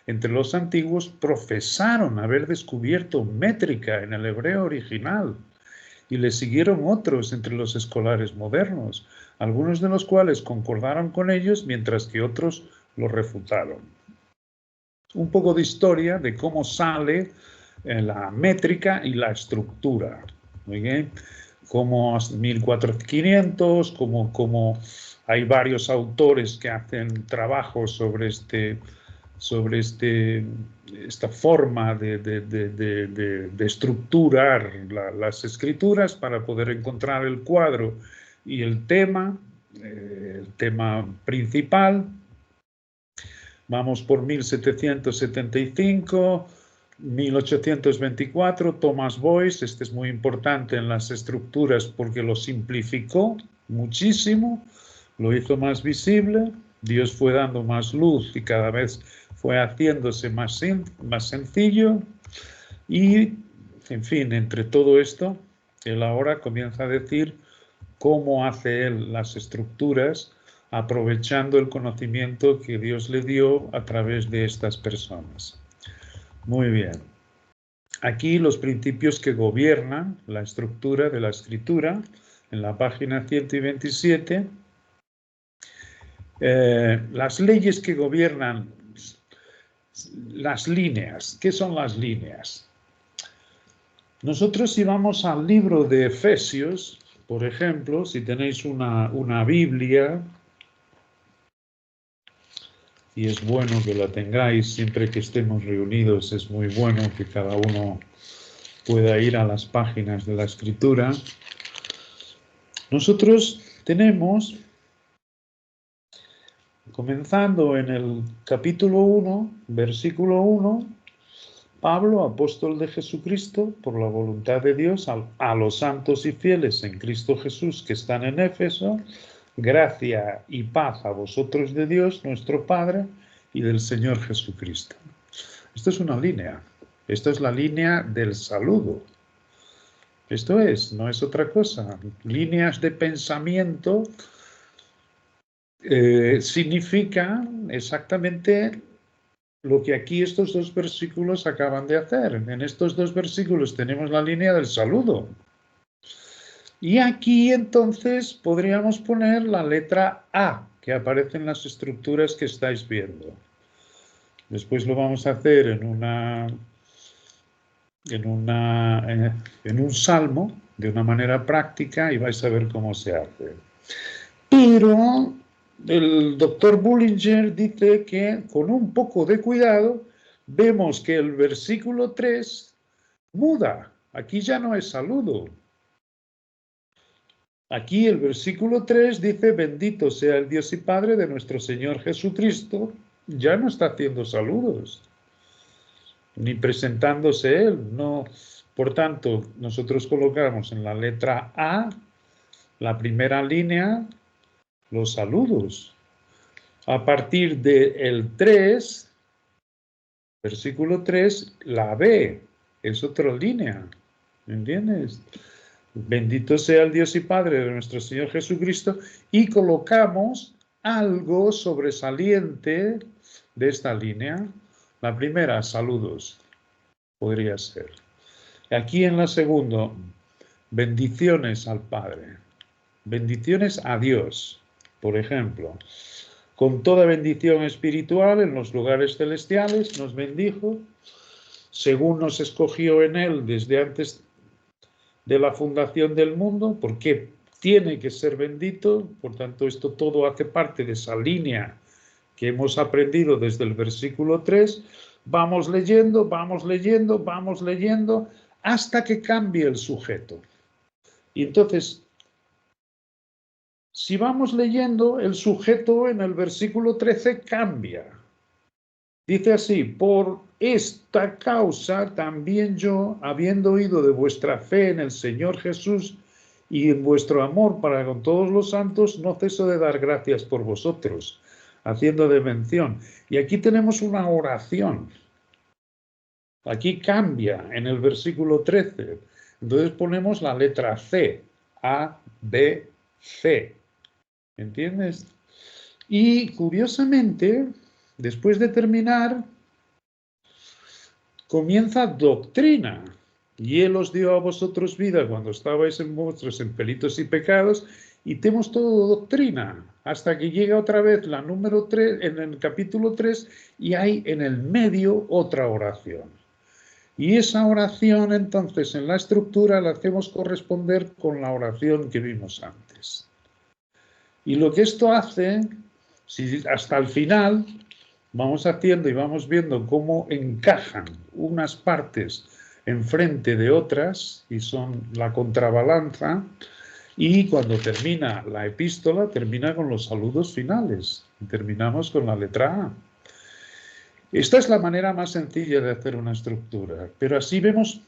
entre los antiguos, profesaron haber descubierto métrica en el hebreo original y le siguieron otros entre los escolares modernos, algunos de los cuales concordaron con ellos mientras que otros lo refutaron. Un poco de historia de cómo sale la métrica y la estructura, ¿okay? Como 1400, como hay varios autores que hacen trabajos sobre esta forma de estructurar las escrituras para poder encontrar el cuadro y el tema principal. Vamos por 1775, 1824, Thomas Boyce, este es muy importante en las estructuras porque lo simplificó muchísimo, lo hizo más visible, Dios fue dando más luz y cada vez fue haciéndose más sencillo y, en fin, entre todo esto, él ahora comienza a decir cómo hace él las estructuras aprovechando el conocimiento que Dios le dio a través de estas personas. Muy bien. Aquí los principios que gobiernan la estructura de la escritura, en la página 127, las leyes que gobiernan las líneas. ¿Qué son las líneas? Nosotros si vamos al libro de Efesios, por ejemplo, si tenéis una Biblia, y es bueno que la tengáis siempre que estemos reunidos, es muy bueno que cada uno pueda ir a las páginas de la Escritura. Nosotros tenemos, comenzando en el capítulo 1, versículo 1, Pablo, apóstol de Jesucristo, por la voluntad de Dios, a los santos y fieles en Cristo Jesús que están en Éfeso, gracia y paz a vosotros de Dios, nuestro Padre, y del Señor Jesucristo. Esto es una línea. Esto es la línea del saludo. Esto es, no es otra cosa. Líneas de pensamiento significan exactamente lo que aquí estos dos versículos acaban de hacer. En estos dos versículos tenemos la línea del saludo. Y aquí entonces podríamos poner la letra A, que aparece en las estructuras que estáis viendo. Después lo vamos a hacer en un salmo, de una manera práctica, y vais a ver cómo se hace. Pero el doctor Bullinger dice que con un poco de cuidado vemos que el versículo 3 muda Aquí ya no es saludo. Aquí el versículo 3 dice, bendito sea el Dios y Padre de nuestro Señor Jesucristo. Ya no está haciendo saludos, ni presentándose Él. No. Por tanto, nosotros colocamos en la letra A, la primera línea, los saludos. A partir del 3, versículo 3, la B, es otra línea. ¿Me entiendes? Bendito sea el Dios y Padre de nuestro Señor Jesucristo, y colocamos algo sobresaliente de esta línea. La primera, saludos, podría ser. Aquí en la segunda, bendiciones al Padre, bendiciones a Dios, por ejemplo. Con toda bendición espiritual en los lugares celestiales nos bendijo, según nos escogió en Él desde antes de la fundación del mundo, porque tiene que ser bendito. Por tanto, esto todo hace parte de esa línea que hemos aprendido desde el versículo 3. Vamos leyendo, vamos leyendo, vamos leyendo, hasta que cambie el sujeto. Y entonces, si vamos leyendo, el sujeto en el versículo 13 cambia. Dice así, por esta causa también yo, habiendo oído de vuestra fe en el Señor Jesús y en vuestro amor para con todos los santos, no ceso de dar gracias por vosotros, haciendo de mención. Y aquí tenemos una oración. Aquí cambia en el versículo 13. Entonces ponemos la letra C, A, B, C. ¿Entiendes? Y curiosamente, después de terminar, comienza doctrina. Y Él os dio a vosotros vida cuando estabais en vuestros delitos y pecados, y tenemos todo doctrina, hasta que llega otra vez la número 3, en el capítulo 3, y hay en el medio otra oración. Y esa oración, entonces, en la estructura la hacemos corresponder con la oración que vimos antes. Y lo que esto hace, si hasta el final vamos haciendo y vamos viendo cómo encajan unas partes enfrente de otras y son la contrabalanza, y cuando termina la epístola, termina con los saludos finales. Terminamos con la letra A. Esta es la manera más sencilla de hacer una estructura, pero así vemos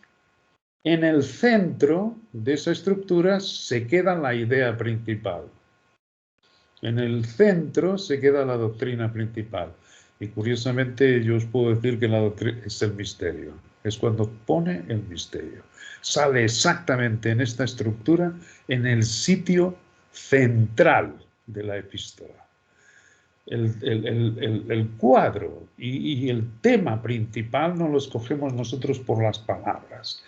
en el centro de esa estructura se queda la idea principal. En el centro se queda la doctrina principal. Y curiosamente yo os puedo decir que la doctrina es el misterio. Es cuando pone el misterio. Sale exactamente en esta estructura, en el sitio central de la epístola. El cuadro y el tema principal no lo escogemos nosotros por las palabras,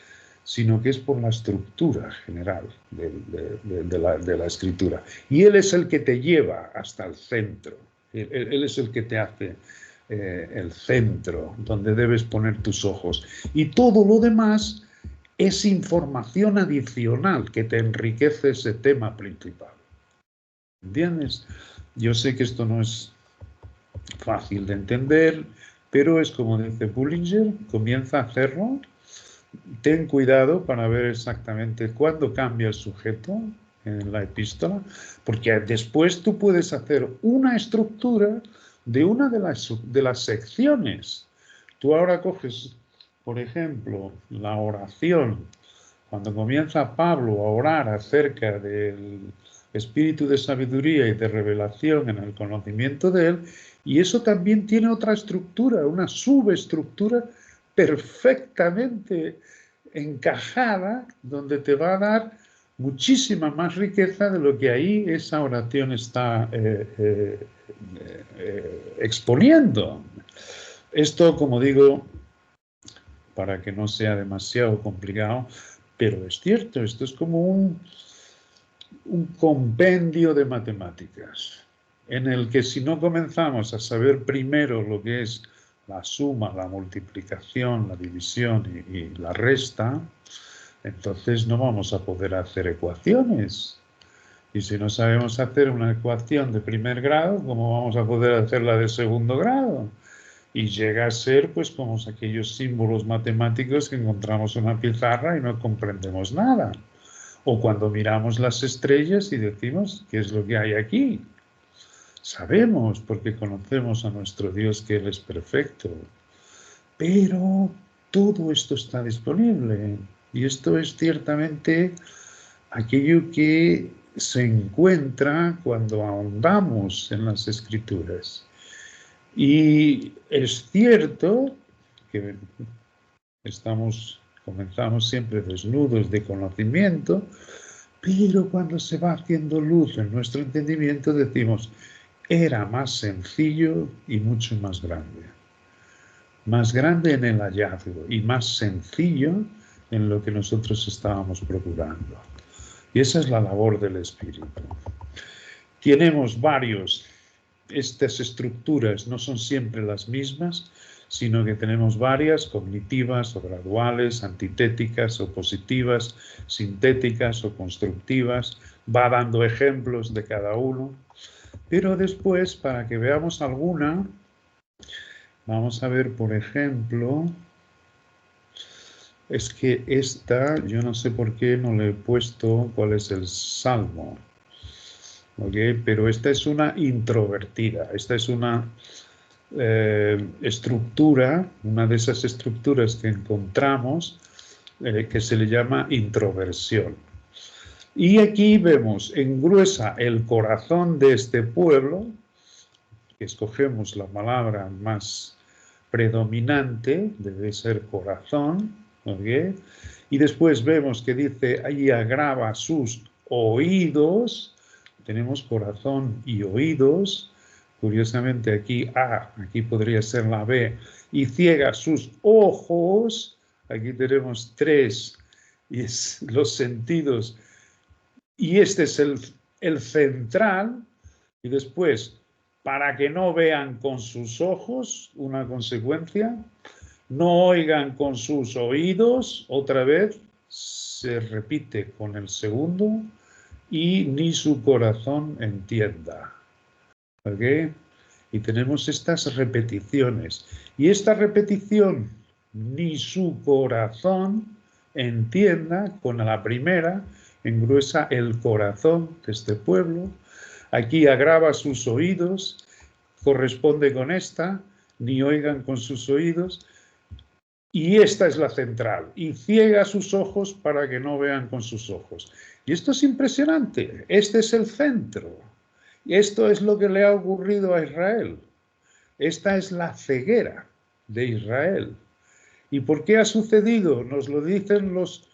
sino que es por la estructura general de la escritura. Y Él es el que te lleva hasta el centro. Él es el que te hace el centro, donde debes poner tus ojos. Y todo lo demás es información adicional que te enriquece ese tema principal. ¿Entiendes? Yo sé que esto no es fácil de entender, pero es como dice Bullinger, comienza a hacerlo. Ten cuidado para ver exactamente cuándo cambia el sujeto en la epístola, porque después tú puedes hacer una estructura de una de las secciones. Tú ahora coges, por ejemplo, la oración, cuando comienza Pablo a orar acerca del espíritu de sabiduría y de revelación en el conocimiento de Él, y eso también tiene otra estructura, una subestructura perfectamente encajada, donde te va a dar muchísima más riqueza de lo que ahí esa oración está exponiendo. Esto, como digo, para que no sea demasiado complicado, pero es cierto, esto es como un compendio de matemáticas, en el que si no comenzamos a saber primero lo que es la suma, la multiplicación, la división y la resta, entonces no vamos a poder hacer ecuaciones. Y si no sabemos hacer una ecuación de primer grado, ¿cómo vamos a poder hacerla de segundo grado? Y llega a ser pues como aquellos símbolos matemáticos que encontramos en una pizarra y no comprendemos nada. O cuando miramos las estrellas y decimos, ¿qué es lo que hay aquí? Sabemos porque conocemos a nuestro Dios que Él es perfecto. Pero todo esto está disponible. Y esto es ciertamente aquello que se encuentra cuando ahondamos en las Escrituras. Y es cierto que comenzamos siempre desnudos de conocimiento, pero cuando se va haciendo luz en nuestro entendimiento decimos, era más sencillo y mucho más grande. Más grande en el hallazgo y más sencillo en lo que nosotros estábamos procurando. Y esa es la labor del Espíritu. Tenemos estas estructuras no son siempre las mismas, sino que tenemos varias, cognitivas o graduales, antitéticas o positivas, sintéticas o constructivas, va dando ejemplos de cada uno, pero después, para que veamos alguna, vamos a ver, por ejemplo, es que esta, yo no sé por qué no le he puesto cuál es el salmo. Okay, pero esta es una introvertida, esta es una estructura, una de esas estructuras que encontramos que se le llama introversión. Y aquí vemos, engruesa el corazón de este pueblo, que escogemos la palabra más predominante, debe ser corazón, ¿okay? Y después vemos que dice, ahí agrava sus oídos. Tenemos corazón y oídos. Curiosamente aquí aquí podría ser la B. Y ciega sus ojos. Aquí tenemos 3. Y es los sentidos. Y este es el central. Y después, para que no vean con sus ojos, una consecuencia. No oigan con sus oídos. Otra vez se repite con el segundo. Y ni su corazón entienda. ¿Ok? Y tenemos estas repeticiones. Y esta repetición, ni su corazón entienda, con la primera, engruesa el corazón de este pueblo. Aquí agrava sus oídos, corresponde con esta, ni oigan con sus oídos. Y esta es la central. Y ciega sus ojos para que no vean con sus ojos. Y esto es impresionante. Este es el centro. Y esto es lo que le ha ocurrido a Israel. Esta es la ceguera de Israel. ¿Y por qué ha sucedido? Nos lo dicen los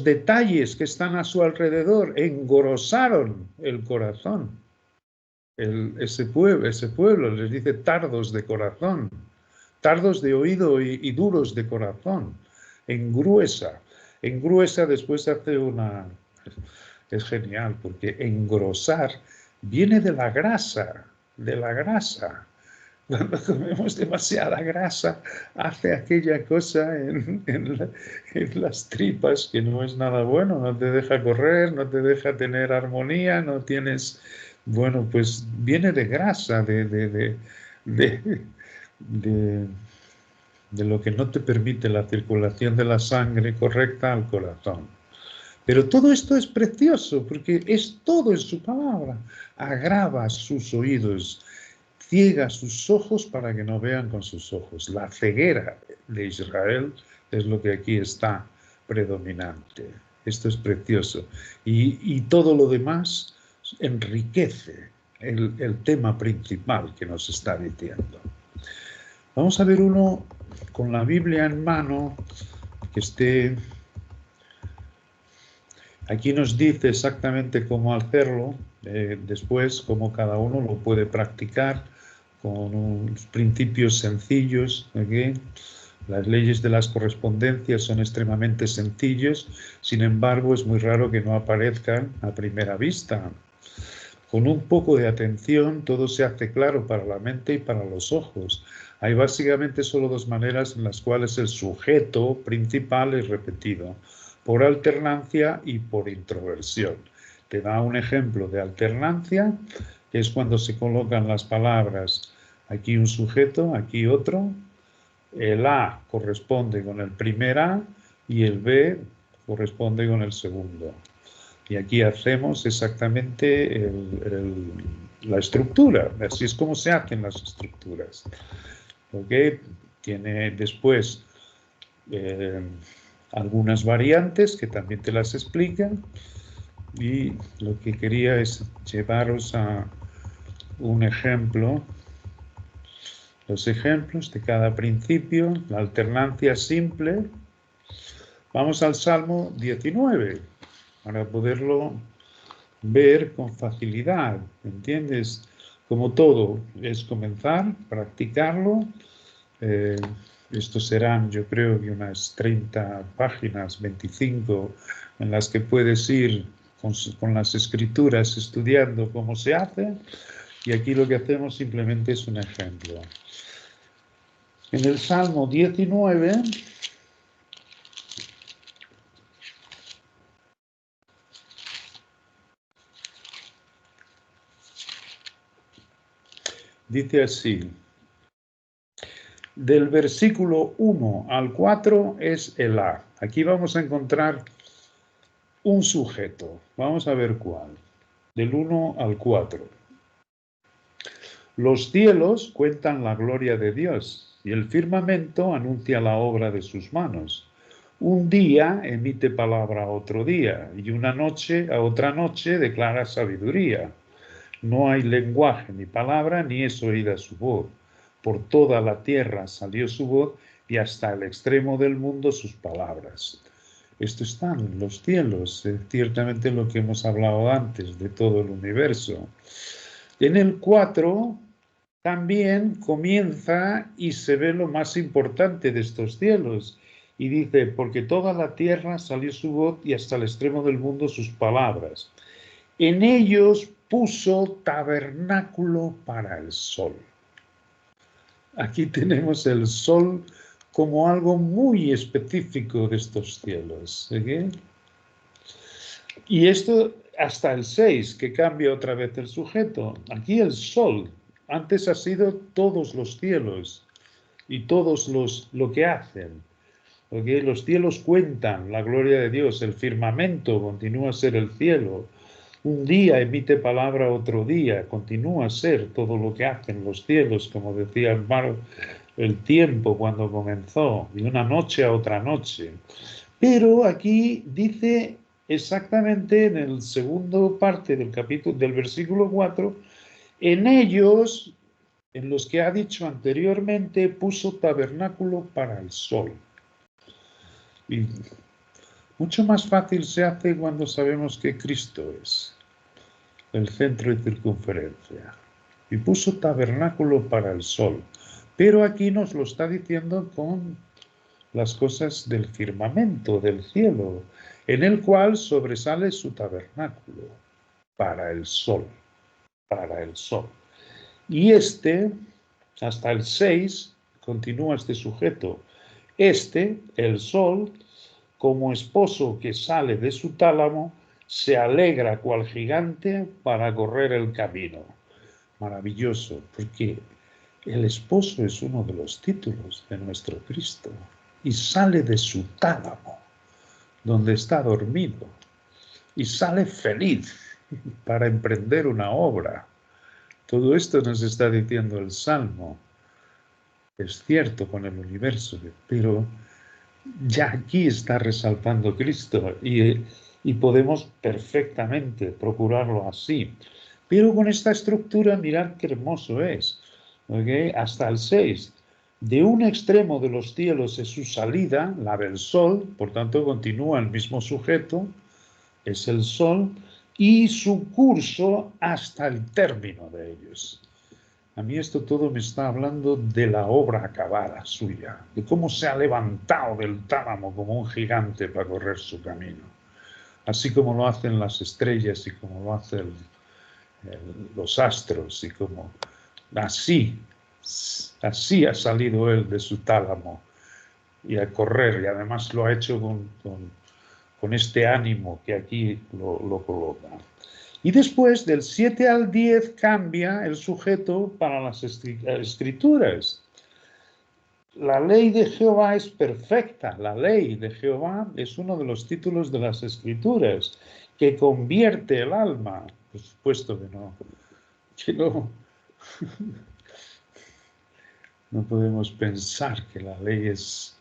detalles que están a su alrededor. Engrosaron el corazón. Ese pueblo les dice tardos de corazón. Tardos de oído y duros de corazón. Engruesa. Engruesa, después hace una... Es genial, porque engrosar viene de la grasa, de la grasa. Cuando comemos demasiada grasa, hace aquella cosa en las tripas que no es nada bueno, no te deja correr, no te deja tener armonía, no tienes... Bueno, pues viene de grasa, de lo que no te permite la circulación de la sangre correcta al corazón. Pero todo esto es precioso, porque es todo en su palabra. Agrava sus oídos, ciega sus ojos para que no vean con sus ojos. La ceguera de Israel es lo que aquí está predominante. Esto es precioso. Y todo lo demás enriquece el tema principal que nos está diciendo. Vamos a ver uno con la Biblia en mano, que esté... Aquí nos dice exactamente cómo hacerlo, después cómo cada uno lo puede practicar con unos principios sencillos. ¿Okay? Las leyes de las correspondencias son extremadamente sencillos, sin embargo es muy raro que no aparezcan a primera vista. Con un poco de atención todo se hace claro para la mente y para los ojos. Hay básicamente solo 2 maneras en las cuales el sujeto principal es repetido: por alternancia y por introversión. Te da un ejemplo de alternancia, que es cuando se colocan las palabras. Aquí un sujeto, aquí otro. El A corresponde con el primer A y el B corresponde con el segundo. Y aquí hacemos exactamente la estructura. Así es como se hacen las estructuras. ¿Okay? Tiene después algunas variantes que también te las explican. Y lo que quería es llevaros a un ejemplo. Los ejemplos de cada principio, la alternancia simple. Vamos al Salmo 19 para poderlo ver con facilidad, ¿entiendes? Como todo, es comenzar, practicarlo. Estos serán, yo creo, que unas 30 páginas, 25, en las que puedes ir con las escrituras estudiando cómo se hace. Y aquí lo que hacemos simplemente es un ejemplo. En el Salmo 19, dice así, del versículo 1 al 4 es el A. Aquí vamos a encontrar un sujeto. Vamos a ver cuál. Del 1 al 4. Los cielos cuentan la gloria de Dios y el firmamento anuncia la obra de sus manos. Un día emite palabra a otro día y una noche a otra noche declara sabiduría. No hay lenguaje ni palabra ni es oída su voz. Por toda la tierra salió su voz y hasta el extremo del mundo sus palabras. Esto está en los cielos, ciertamente lo que hemos hablado antes de todo el universo. En el 4 también comienza y se ve lo más importante de estos cielos. Y dice, porque toda la tierra salió su voz y hasta el extremo del mundo sus palabras. En ellos puso tabernáculo para el sol. Aquí tenemos el sol como algo muy específico de estos cielos. ¿Okay? Y esto hasta el 6, que cambia otra vez el sujeto. Aquí el sol, antes ha sido todos los cielos y todos lo que hacen. ¿Okay? Los cielos cuentan la gloria de Dios, el firmamento continúa a ser el cielo. Un día emite palabra otro día, continúa a ser todo lo que hacen los cielos, como decía el tiempo cuando comenzó, de una noche a otra noche. Pero aquí dice exactamente en el segundo parte del capítulo, del versículo 4, en ellos, en los que ha dicho anteriormente, puso tabernáculo para el sol. Y mucho más fácil se hace cuando sabemos que Cristo es el centro y circunferencia. Y puso tabernáculo para el sol. Pero aquí nos lo está diciendo con las cosas del firmamento, del cielo, en el cual sobresale su tabernáculo para el sol. Para el sol. Y hasta el 6, continúa este sujeto. El sol, como esposo que sale de su tálamo, se alegra cual gigante para correr el camino. Maravilloso, porque el esposo es uno de los títulos de nuestro Cristo y sale de su tálamo, donde está dormido, y sale feliz para emprender una obra. Todo esto nos está diciendo el Salmo. Es cierto con el universo, pero ya aquí está resaltando Cristo y podemos perfectamente procurarlo así. Pero con esta estructura, mirad qué hermoso es. ¿Okay? Hasta el 6. De un extremo de los cielos es su salida, la del sol, por tanto continúa el mismo sujeto, es el sol, y su curso hasta el término de ellos. A mí esto todo me está hablando de la obra acabada suya, de cómo se ha levantado del tálamo como un gigante para correr su camino. Así como lo hacen las estrellas y como lo hacen los astros y como así ha salido él de su tálamo y a correr, y además lo ha hecho con este ánimo que aquí lo coloca. Y después, del 7 al 10, cambia el sujeto para las escrituras. La ley de Jehová es perfecta. La ley de Jehová es uno de los títulos de las escrituras, que convierte el alma. Por supuesto que no. No podemos pensar que la ley es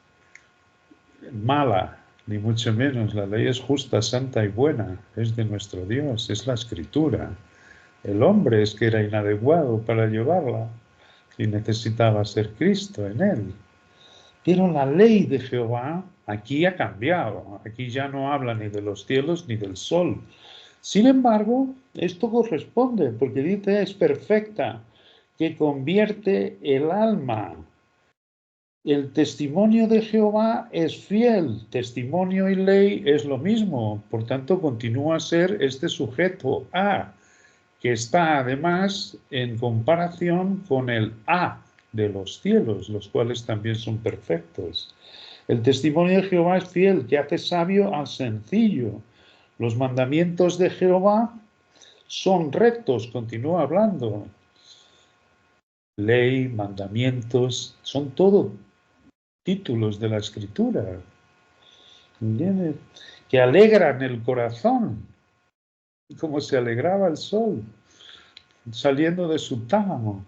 mala, ni mucho menos. La ley es justa, santa y buena. Es de nuestro Dios, es la escritura. El hombre es que era inadecuado para llevarla y necesitaba ser Cristo en él. Pero la ley de Jehová aquí ha cambiado. Aquí ya no habla ni de los cielos ni del sol. Sin embargo, esto corresponde, porque dice es perfecta, que convierte el alma. El testimonio de Jehová es fiel. Testimonio y ley es lo mismo. Por tanto, continúa a ser este sujeto A, que está además en comparación con el A de los cielos, los cuales también son perfectos. El testimonio de Jehová es fiel, que hace sabio al sencillo. Los mandamientos de Jehová son rectos, continúa hablando. Ley, mandamientos, son todo títulos de la Escritura. ¿Entiendes? Que alegran el corazón, como se alegraba el sol saliendo de su tálamo.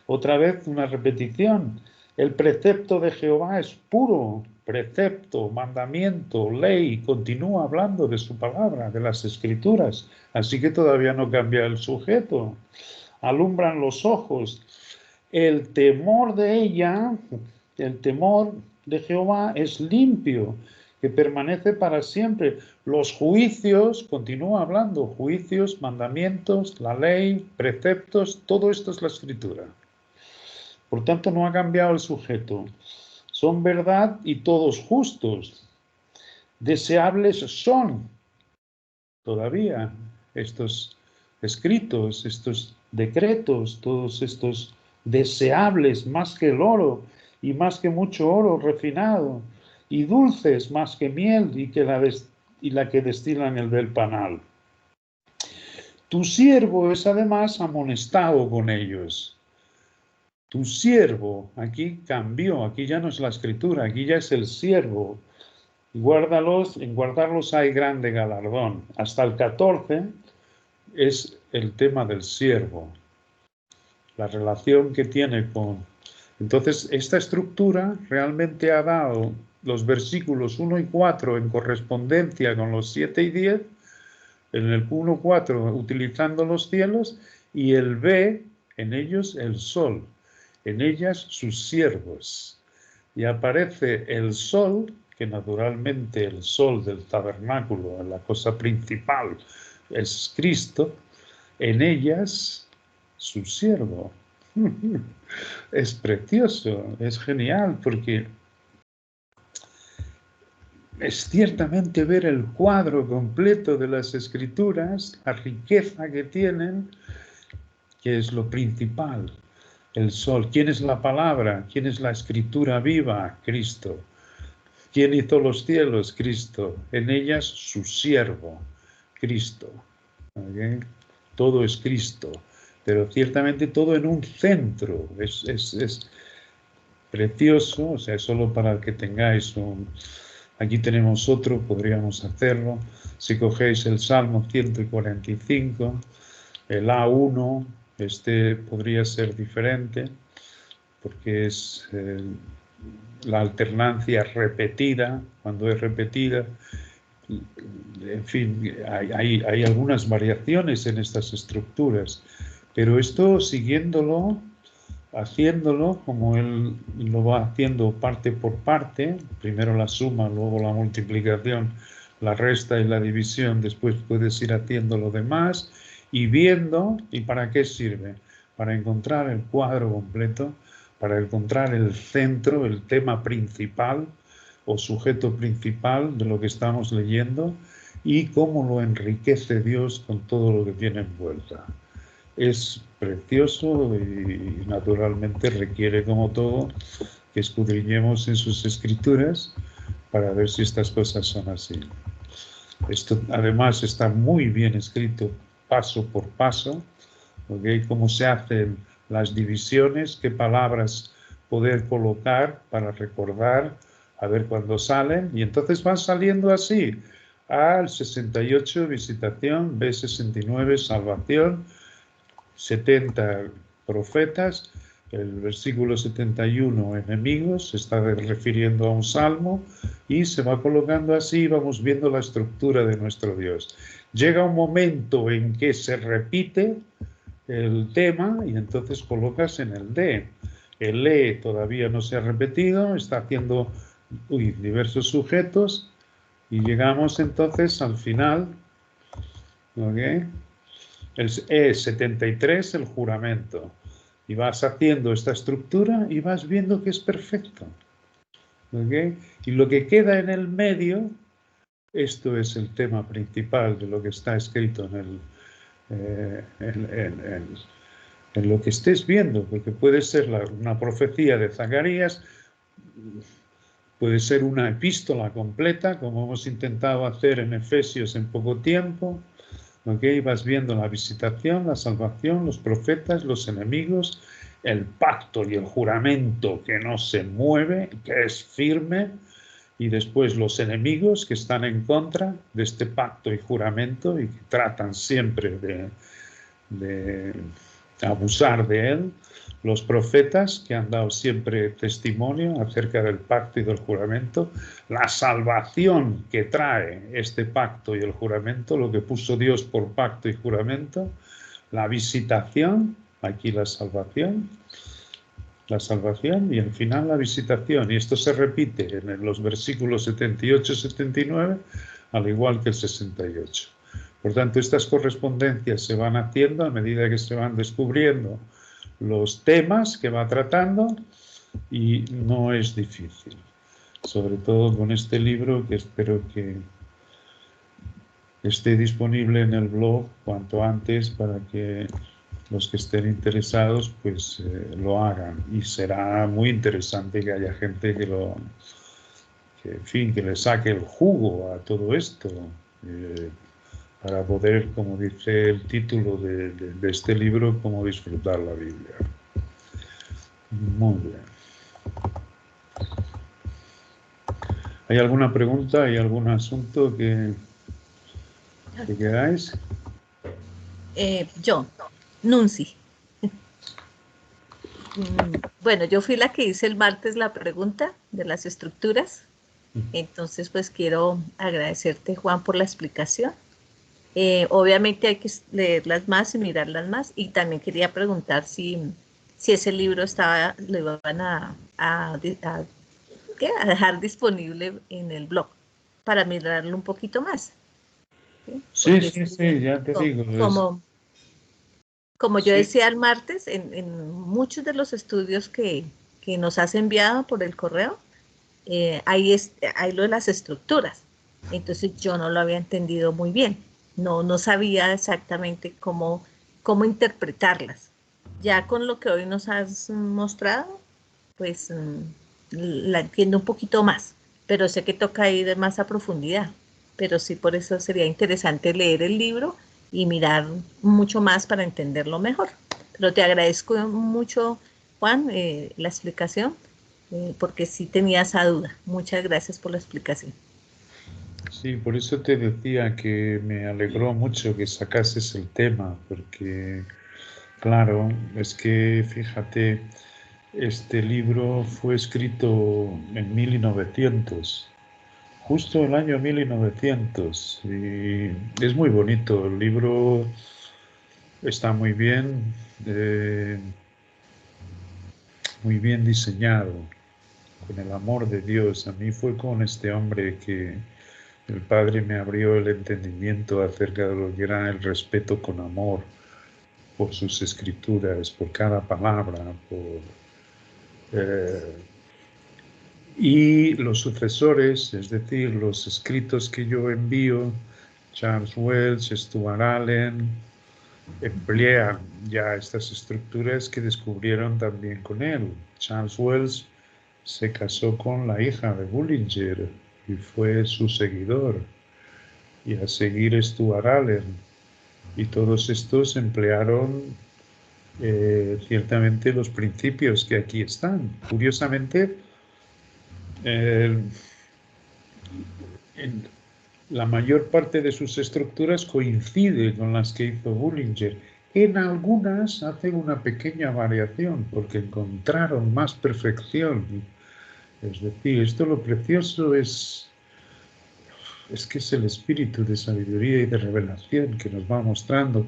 Otra vez una repetición. El precepto de Jehová es puro. Precepto, mandamiento, ley. Continúa hablando de su palabra, de las escrituras. Así que todavía no cambia el sujeto. Alumbran los ojos. El temor de ella, el temor de Jehová es limpio, que permanece para siempre. Los juicios, continúa hablando, juicios, mandamientos, la ley, preceptos, todo esto es la escritura. Por tanto, no ha cambiado el sujeto. Son verdad y todos justos. Deseables son todavía estos escritos, estos decretos, todos estos deseables más que el oro y más que mucho oro refinado, y dulces más que miel y la que destilan el del panal. Tu siervo es además amonestado con ellos. Tu siervo, aquí cambió, aquí ya no es la escritura, aquí ya es el siervo. En guardarlos hay grande galardón. Hasta el 14 es el tema del siervo, la relación que tiene con... Entonces, esta estructura realmente ha dado los versículos 1 y 4 en correspondencia con los 7 y 10, en el 1-4 utilizando los cielos, y el B, en ellos el sol, en ellas sus siervos. Y aparece el sol, que naturalmente el sol del tabernáculo, la cosa principal, es Cristo, en ellas su siervo. Es precioso, es genial, porque es ciertamente ver el cuadro completo de las escrituras, la riqueza que tienen, que es lo principal, el sol. ¿Quién es la palabra? ¿Quién es la escritura viva? Cristo. ¿Quién hizo los cielos? Cristo. En ellas su siervo, Cristo. ¿Okay? Todo es Cristo, pero ciertamente todo en un centro. Es precioso, o sea, solo para que tengáis un... Aquí tenemos otro, podríamos hacerlo. Si cogéis el Salmo 145, el A1, este podría ser diferente, porque es la alternancia repetida. Cuando es repetida, en fin, hay algunas variaciones en estas estructuras, pero esto siguiéndolo, haciéndolo como él lo va haciendo parte por parte, primero la suma, luego la multiplicación, la resta y la división, después puedes ir haciendo lo demás y viendo. ¿Y para qué sirve? Para encontrar el cuadro completo, para encontrar el centro, el tema principal o sujeto principal de lo que estamos leyendo y cómo lo enriquece Dios con todo lo que tiene envuelta. Es precioso y naturalmente requiere, como todo, que escudriñemos en sus escrituras para ver si estas cosas son así. Esto además está muy bien escrito paso por paso, ¿okay? Cómo se hacen las divisiones, qué palabras poder colocar para recordar, a ver cuándo salen, y entonces van saliendo así. A, el 68, visitación, B, 69, salvación, 70, profetas, el versículo 71, enemigos, se está refiriendo a un salmo, y se va colocando así, vamos viendo la estructura de nuestro Dios. Llega un momento en que se repite el tema y entonces colocas en el D. El E todavía no se ha repetido, está haciendo diversos sujetos y llegamos entonces al final, ¿ok? El E73, el juramento. Y vas haciendo esta estructura y vas viendo que es perfecto, ¿ok? Y lo que queda en el medio, esto es el tema principal de lo que está escrito en lo que estés viendo, porque puede ser una profecía de Zacarías, puede ser una epístola completa, como hemos intentado hacer en Efesios en poco tiempo, ¿ok? Vas viendo la visitación, la salvación, los profetas, los enemigos, el pacto y el juramento que no se mueve, que es firme, y después los enemigos que están en contra de este pacto y juramento y que tratan siempre de abusar de él, los profetas que han dado siempre testimonio acerca del pacto y del juramento, la salvación que trae este pacto y el juramento, lo que puso Dios por pacto y juramento, la visitación, aquí la salvación y al final la visitación, y esto se repite en los versículos 78 y 79, al igual que el 68. Por tanto, estas correspondencias se van haciendo a medida que se van descubriendo los temas que va tratando y no es difícil. Sobre todo con este libro que espero que esté disponible en el blog cuanto antes para que los que estén interesados pues lo hagan. Y será muy interesante que haya gente que le saque el jugo a todo esto. Para poder, como dice el título de este libro, cómo disfrutar la Biblia. Muy bien. ¿Hay alguna pregunta? ¿Hay algún asunto que queráis? Yo, Nunci. Bueno, yo fui la que hice el martes la pregunta de las estructuras. Entonces, pues quiero agradecerte, Juan, por la explicación. Obviamente hay que leerlas más y mirarlas más, y también quería preguntar si ese libro lo iban a dejar disponible en el blog para mirarlo un poquito más. Sí, ya te digo. Como yo decía el martes, en muchos de los estudios que nos has enviado por el correo, hay lo de las estructuras. Entonces yo no lo había entendido muy bien. No sabía exactamente cómo interpretarlas. Ya con lo que hoy nos has mostrado, pues la entiendo un poquito más, pero sé que toca ir más a profundidad. Pero sí, por eso sería interesante leer el libro y mirar mucho más para entenderlo mejor. Pero te agradezco mucho, Juan, la explicación, porque sí tenía esa duda. Muchas gracias por la explicación. Sí, por eso te decía que me alegró mucho que sacases el tema, porque, claro, es que, fíjate, este libro fue escrito en 1900, justo el año 1900, y es muy bonito, el libro está muy bien diseñado, con el amor de Dios. A mí fue con este hombre que el Padre me abrió el entendimiento acerca de lo que era el respeto con amor por sus escrituras, por cada palabra, y los sucesores, es decir, los escritos que yo envío, Charles Wells, Stuart Allen, emplean ya estas estructuras que descubrieron también con él. Charles Wells se casó con la hija de Bullinger y fue su seguidor. Y a seguir Stuart Allen Y todos estos emplearon ciertamente los principios que aquí están. Curiosamente, la mayor parte de sus estructuras coincide con las que hizo Bullinger. En algunas hacen una pequeña variación porque encontraron más perfección. Es decir, esto lo precioso es que es el espíritu de sabiduría y de revelación que nos va mostrando.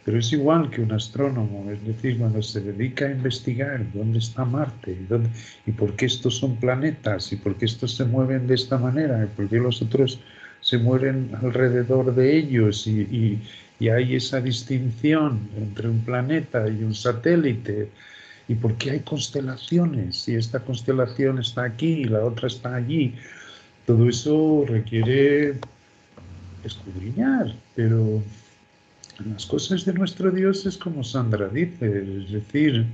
Pero es igual que un astrónomo, es decir, cuando se dedica a investigar dónde está Marte y por qué estos son planetas y por qué estos se mueven de esta manera y por qué los otros se mueven alrededor de ellos y hay esa distinción entre un planeta y un satélite y por qué hay constelaciones y esta constelación está aquí y la otra está allí. Todo eso requiere escudriñar, pero las cosas de nuestro Dios es como Sandra dice, es decir,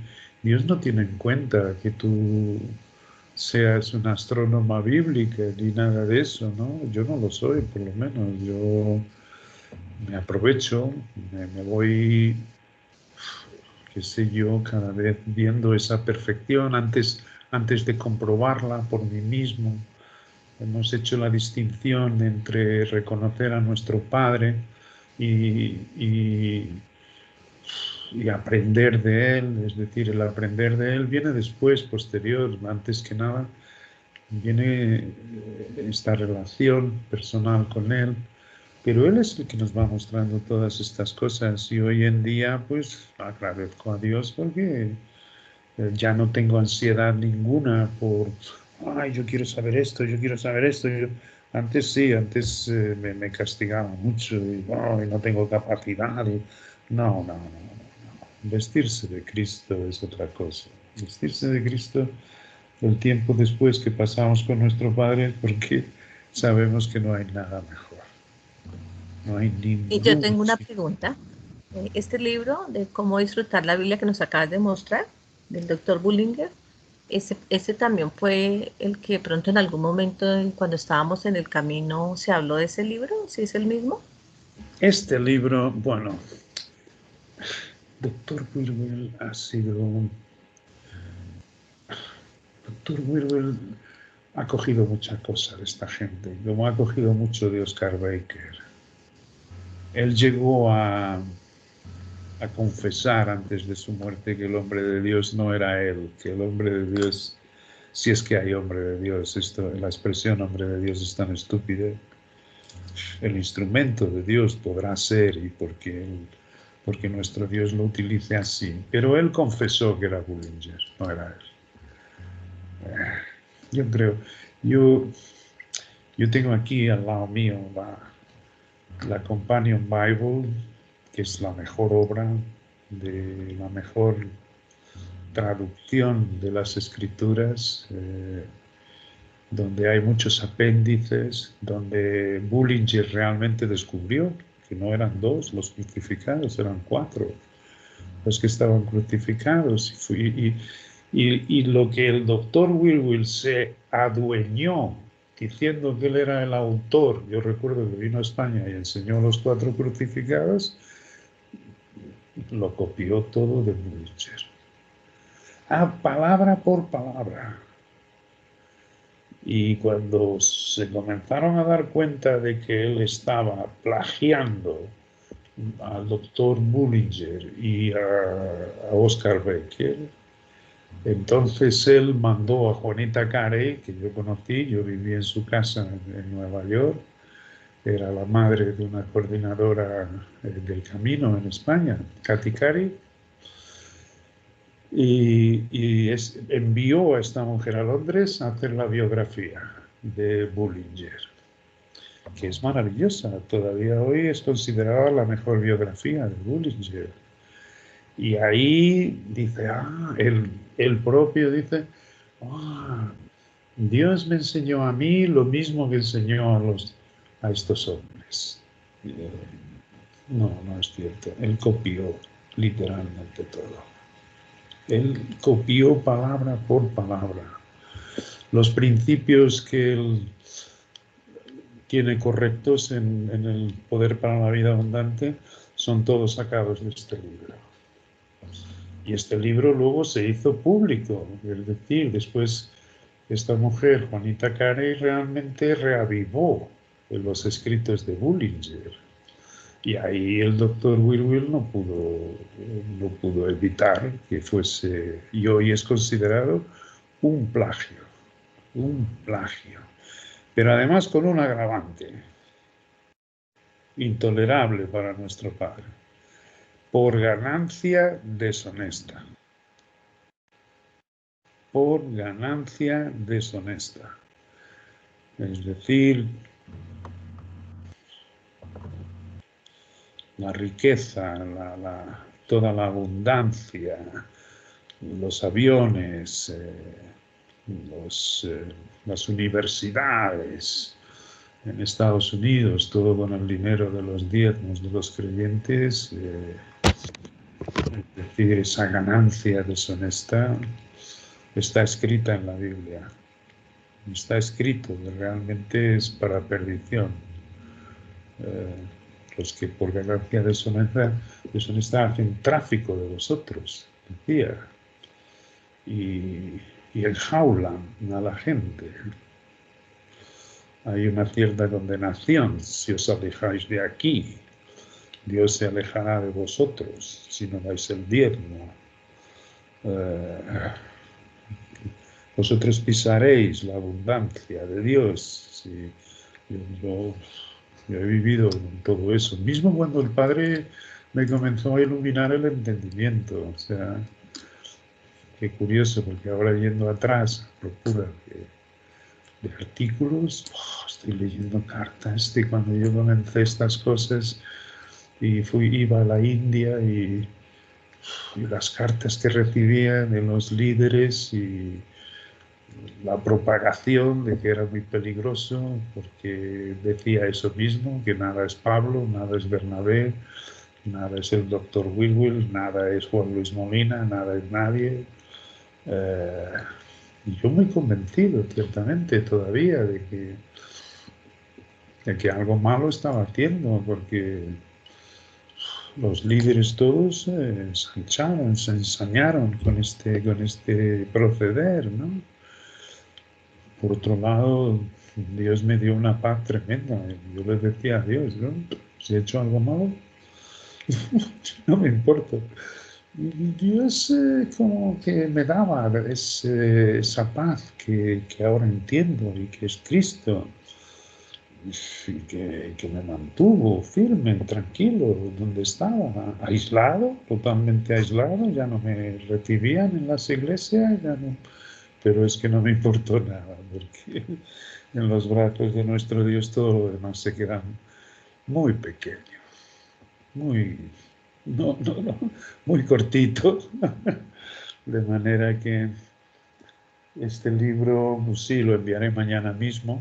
Dios no tiene en cuenta que tú seas una astrónoma bíblica ni nada de eso, ¿no? Yo no lo soy, por lo menos. Yo me aprovecho, me voy, qué sé yo, cada vez viendo esa perfección antes de comprobarla por mí mismo. Hemos hecho la distinción entre reconocer a nuestro Padre y aprender de Él, es decir, el aprender de Él viene después, posterior, antes que nada, viene esta relación personal con Él, pero Él es el que nos va mostrando todas estas cosas y hoy en día pues agradezco a Dios porque ya no tengo ansiedad ninguna por, ay, yo quiero saber esto, yo quiero saber esto. Antes sí, antes me castigaba mucho y, oh, y no tengo capacidad. No. Vestirse de Cristo es otra cosa. Vestirse de Cristo el tiempo después que pasamos con nuestro Padre porque sabemos que no hay nada mejor. No hay Y yo ningún... tengo una pregunta. Este libro de cómo disfrutar la Biblia que nos acabas de mostrar, del doctor Bullinger, ese también fue el que pronto en algún momento, cuando estábamos en el camino, se habló de ese libro, ¿sí es el mismo? Este libro, bueno, Doctor Wilwell ha sido... Doctor Wilwell ha cogido mucha cosa de esta gente, como ha cogido mucho de Oscar Baker. Él llegó a confesar antes de su muerte que el hombre de Dios no era él, que el hombre de Dios, si es que hay hombre de Dios, la expresión hombre de Dios es tan estúpida, el instrumento de Dios podrá ser y porque nuestro Dios lo utilice así, pero él confesó que era Bullinger, no era él. Yo creo, yo tengo aquí al lado mío la Companion Bible, que es la mejor obra, la mejor traducción de las escrituras, donde hay muchos apéndices, donde Bullinger realmente descubrió que no eran dos los crucificados, eran 4 los que estaban crucificados. Y lo que el doctor Wilwell se adueñó diciendo que él era el autor, yo recuerdo que vino a España y enseñó los 4 crucificados, lo copió todo de Bullinger. Palabra por palabra. Y cuando se comenzaron a dar cuenta de que él estaba plagiando al doctor Bullinger y a Oscar Baker, entonces él mandó a Juanita Carey, que yo conocí, yo viví en su casa en Nueva York, era la madre de una coordinadora del Camino en España, Katy Carey, y envió a esta mujer a Londres a hacer la biografía de Bullinger, que es maravillosa, todavía hoy es considerada la mejor biografía de Bullinger. Y ahí dice, él propio dice, Dios me enseñó a mí lo mismo que enseñó a estos hombres. No es cierto, él copió literalmente todo. Él copió palabra por palabra. Los principios que él tiene correctos en el poder para la vida abundante son todos sacados de este libro. Y este libro luego se hizo público, es decir, después esta mujer, Juanita Carey, realmente reavivó los escritos de Bullinger. Y ahí el doctor Whewell no pudo evitar que fuese, y hoy es considerado un plagio, pero además con un agravante intolerable para nuestro padre, por ganancia deshonesta. Por ganancia deshonesta. Es decir, la riqueza, toda la abundancia, los aviones, las universidades en Estados Unidos, todo con el dinero de los diezmos de los creyentes, es decir, esa ganancia deshonesta está escrita en la Biblia. Está escrito que realmente es para perdición. Los que por ganancia deshonesta hacen tráfico de vosotros, decía, y enjaulan a la gente. Hay una cierta condenación si os alejáis de aquí. Dios se alejará de vosotros si no dais el diezmo. Vosotros pisaréis la abundancia de Dios. Sí, yo he vivido con todo eso. Mismo cuando el Padre me comenzó a iluminar el entendimiento. O sea, qué curioso, porque ahora yendo atrás, procura de artículos, estoy leyendo cartas de cuando yo comencé estas cosas y iba a la India y las cartas que recibía de los líderes y la propagación de que era muy peligroso porque decía eso mismo, que nada es Pablo, nada es Bernabé, nada es el doctor Whewell, nada es Juan Luis Molina, nada es nadie. Y yo muy convencido, ciertamente, todavía de que algo malo estaba haciendo, porque los líderes todos se ensañaron con este proceder, ¿no? Por otro lado, Dios me dio una paz tremenda. Yo le decía a Dios, ¿no? Si he hecho algo malo, no me importa. Y Dios como que me daba esa paz que ahora entiendo y que es Cristo. Y que me mantuvo firme, tranquilo, donde estaba, aislado, totalmente aislado, ya no me recibían en las iglesias, ya no, pero es que no me importó nada, porque en los brazos de nuestro Dios todo lo demás se queda muy pequeño, muy, no, muy cortito, de manera que este libro, pues sí, lo enviaré mañana mismo.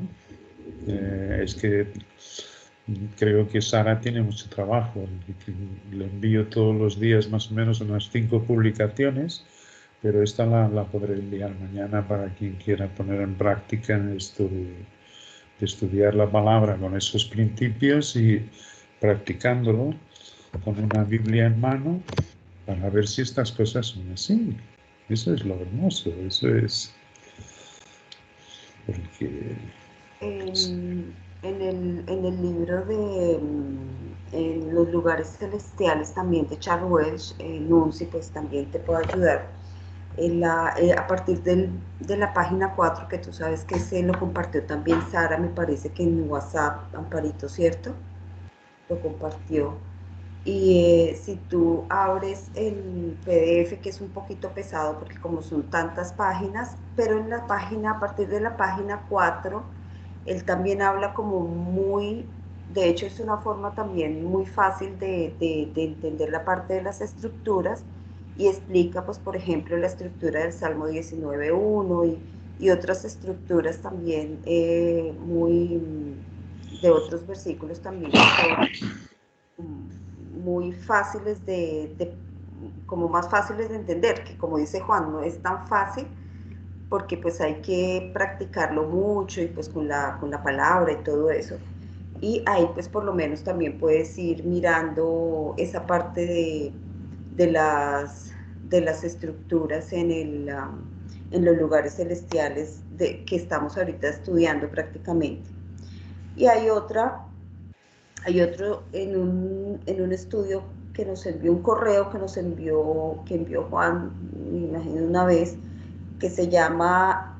Es que creo que Sara tiene mucho trabajo. Le envío todos los días más o menos unas 5 publicaciones, pero esta la podré enviar mañana para quien quiera poner en práctica esto de estudiar la palabra con esos principios y practicándolo con una Biblia en mano para ver si estas cosas son así. Eso es lo hermoso, eso es porque... En el libro de en los lugares celestiales también de Charles Welch, Nunzi, pues también te puedo ayudar. A partir de la página 4, que tú sabes que se lo compartió también Sara, me parece que en WhatsApp, Amparito, ¿cierto? Lo compartió. Y si tú abres el PDF, que es un poquito pesado porque como son tantas páginas, pero en la página, a partir de la página 4, él también habla como muy, de hecho es una forma también muy fácil de entender la parte de las estructuras y explica, pues por ejemplo, la estructura del Salmo 19.1 y otras estructuras también muy de otros versículos también que son muy fáciles como más fáciles de entender, que como dice Juan, no es tan fácil porque pues hay que practicarlo mucho y pues con la palabra y todo eso. Y ahí pues por lo menos también puedes ir mirando esa parte de las estructuras en los lugares celestiales que estamos ahorita estudiando prácticamente. Y hay otro en un estudio que nos envió, un correo que envió Juan, me imagino una vez, que se llama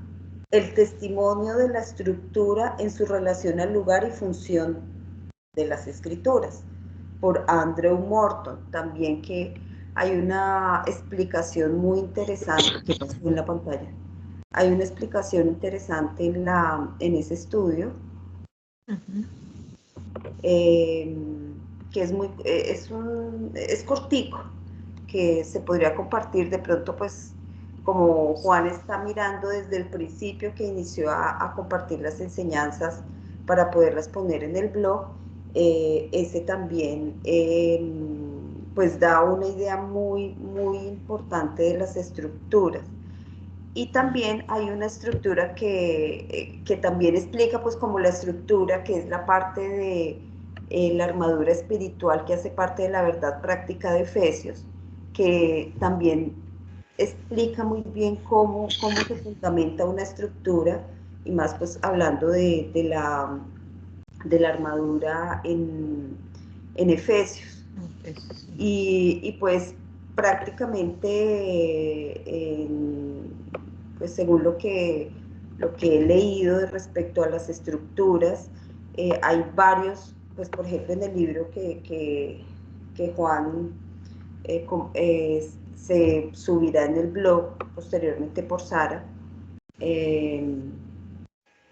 El testimonio de la estructura en su relación al lugar y función de las escrituras, por Andrew Morton, también, que hay una explicación muy interesante, que pasó en la pantalla, hay una explicación interesante en ese estudio, que es cortico, que se podría compartir de pronto, pues como Juan está mirando desde el principio que inició a compartir las enseñanzas para poderlas poner en el blog, ese también pues da una idea muy, muy importante de las estructuras. Y también hay una estructura que también explica pues como la estructura, que es la parte de la armadura espiritual, que hace parte de la verdad práctica de Efesios, que también explica muy bien cómo se fundamenta una estructura, y más pues hablando de la armadura en Efesios. Y pues prácticamente, pues según lo que he leído respecto a las estructuras, hay varios, pues por ejemplo en el libro que Juan se subirá en el blog posteriormente por Sara, que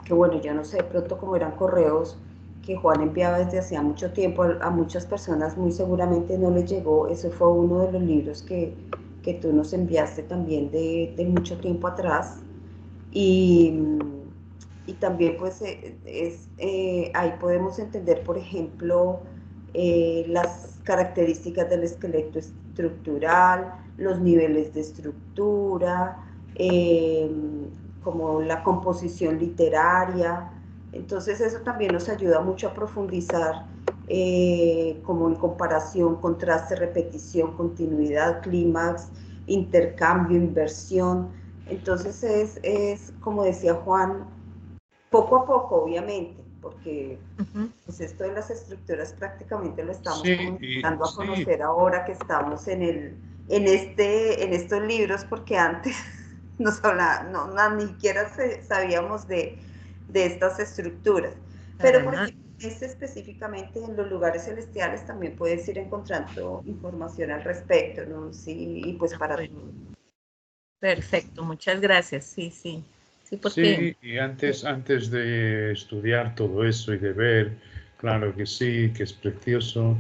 bueno, yo no sé, de pronto como eran correos que Juan enviaba desde hacía mucho tiempo a muchas personas, muy seguramente no les llegó. Ese fue uno de los libros que tú nos enviaste también de mucho tiempo atrás, y también pues ahí podemos entender, por ejemplo, las características del esqueleto estructural, los niveles de estructura, como la composición literaria. Entonces eso también nos ayuda mucho a profundizar, como en comparación, contraste, repetición, continuidad, clímax, intercambio, inversión. Entonces es como decía Juan, poco a poco, obviamente, porque pues esto de las estructuras prácticamente lo estamos comenzando a conocer ahora que estamos en estos libros, porque antes nos hablaba, ni siquiera sabíamos de estas estructuras. Pero por ejemplo, específicamente en los lugares celestiales también puedes ir encontrando información al respecto, ¿no? Sí, y pues para todo. Perfecto, muchas gracias. Sí, sí. Sí, porque... sí, y antes de estudiar todo eso y de ver, claro que sí, que es precioso,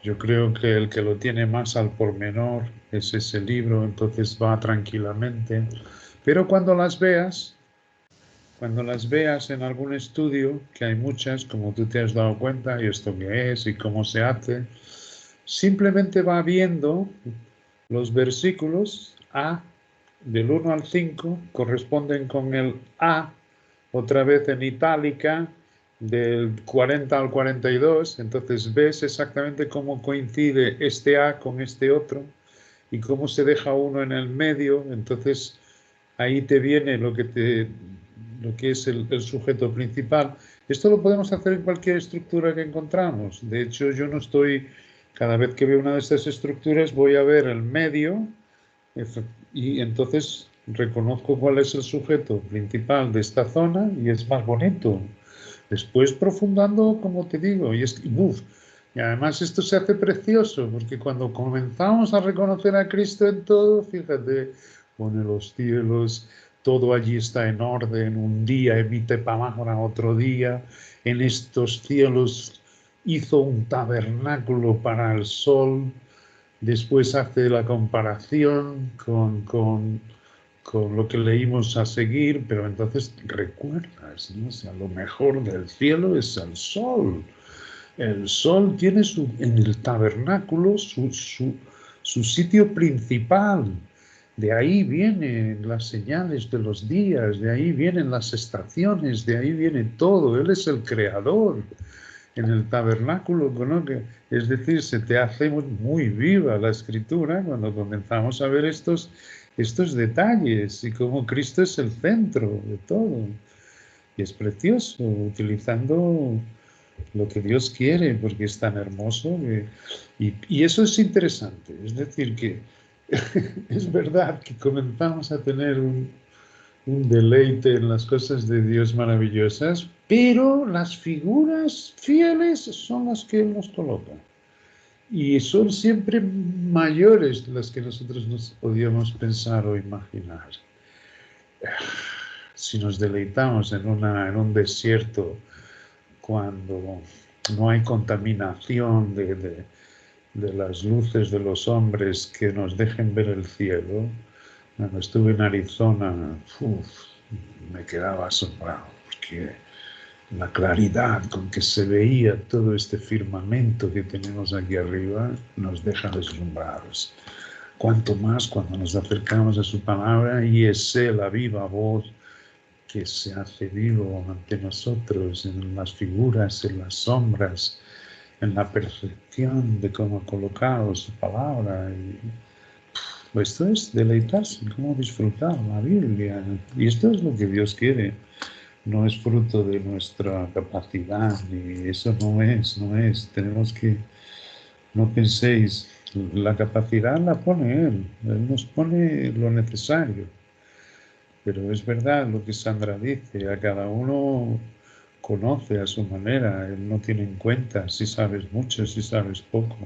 yo creo que el que lo tiene más al pormenor es ese libro, entonces va tranquilamente. Pero cuando las veas en algún estudio, que hay muchas, como tú te has dado cuenta, y esto qué es y cómo se hace, simplemente va viendo los versículos A del 1 al 5 corresponden con el A, otra vez en itálica, del 40 al 42, entonces ves exactamente cómo coincide este A con este otro y cómo se deja uno en el medio, entonces ahí te viene lo que es el sujeto principal. Esto lo podemos hacer en cualquier estructura que encontramos. De hecho, yo no estoy, cada vez que veo una de estas estructuras voy a ver el medio y entonces reconozco cuál es el sujeto principal de esta zona y es más bonito. Después profundando, como te digo, y además esto se hace precioso, porque cuando comenzamos a reconocer a Cristo en todo, fíjate, pone los cielos, todo allí está en orden, un día emite palabra, otro día, en estos cielos hizo un tabernáculo para el sol, después hace la comparación con lo que leímos a seguir, pero entonces recuerdas, ¿no? O sea, lo mejor del cielo es el sol. El sol tiene en el tabernáculo su sitio principal. De ahí vienen las señales de los días, de ahí vienen las estaciones, de ahí viene todo. Él es el creador. en el tabernáculo, ¿no? Es decir, se te hace muy viva la escritura cuando comenzamos a ver estos detalles y cómo Cristo es el centro de todo. Y es precioso, utilizando lo que Dios quiere, porque es tan hermoso. Y eso es interesante. Es decir, que es verdad que comenzamos a tener un deleite en las cosas de Dios maravillosas, pero las figuras fieles son las que Él nos coloca. Y son siempre mayores de las que nosotros nos podíamos pensar o imaginar. Si nos deleitamos en un desierto cuando no hay contaminación de las luces de los hombres que nos dejen ver el cielo. Cuando estuve en Arizona, me quedaba asombrado, porque la claridad con que se veía todo este firmamento que tenemos aquí arriba nos deja deslumbrados. Cuanto más cuando nos acercamos a su palabra y es la viva voz que se hace vivo ante nosotros, en las figuras, en las sombras, en la percepción de cómo ha colocado su palabra. Pues esto es deleitarse, cómo disfrutar la Biblia. Y esto es lo que Dios quiere. No es fruto de nuestra capacidad, ni eso no es. Tenemos que, no penséis, la capacidad la pone Él nos pone lo necesario. Pero es verdad lo que Sandra dice, a cada uno conoce a su manera, Él no tiene en cuenta si sabes mucho, si sabes poco.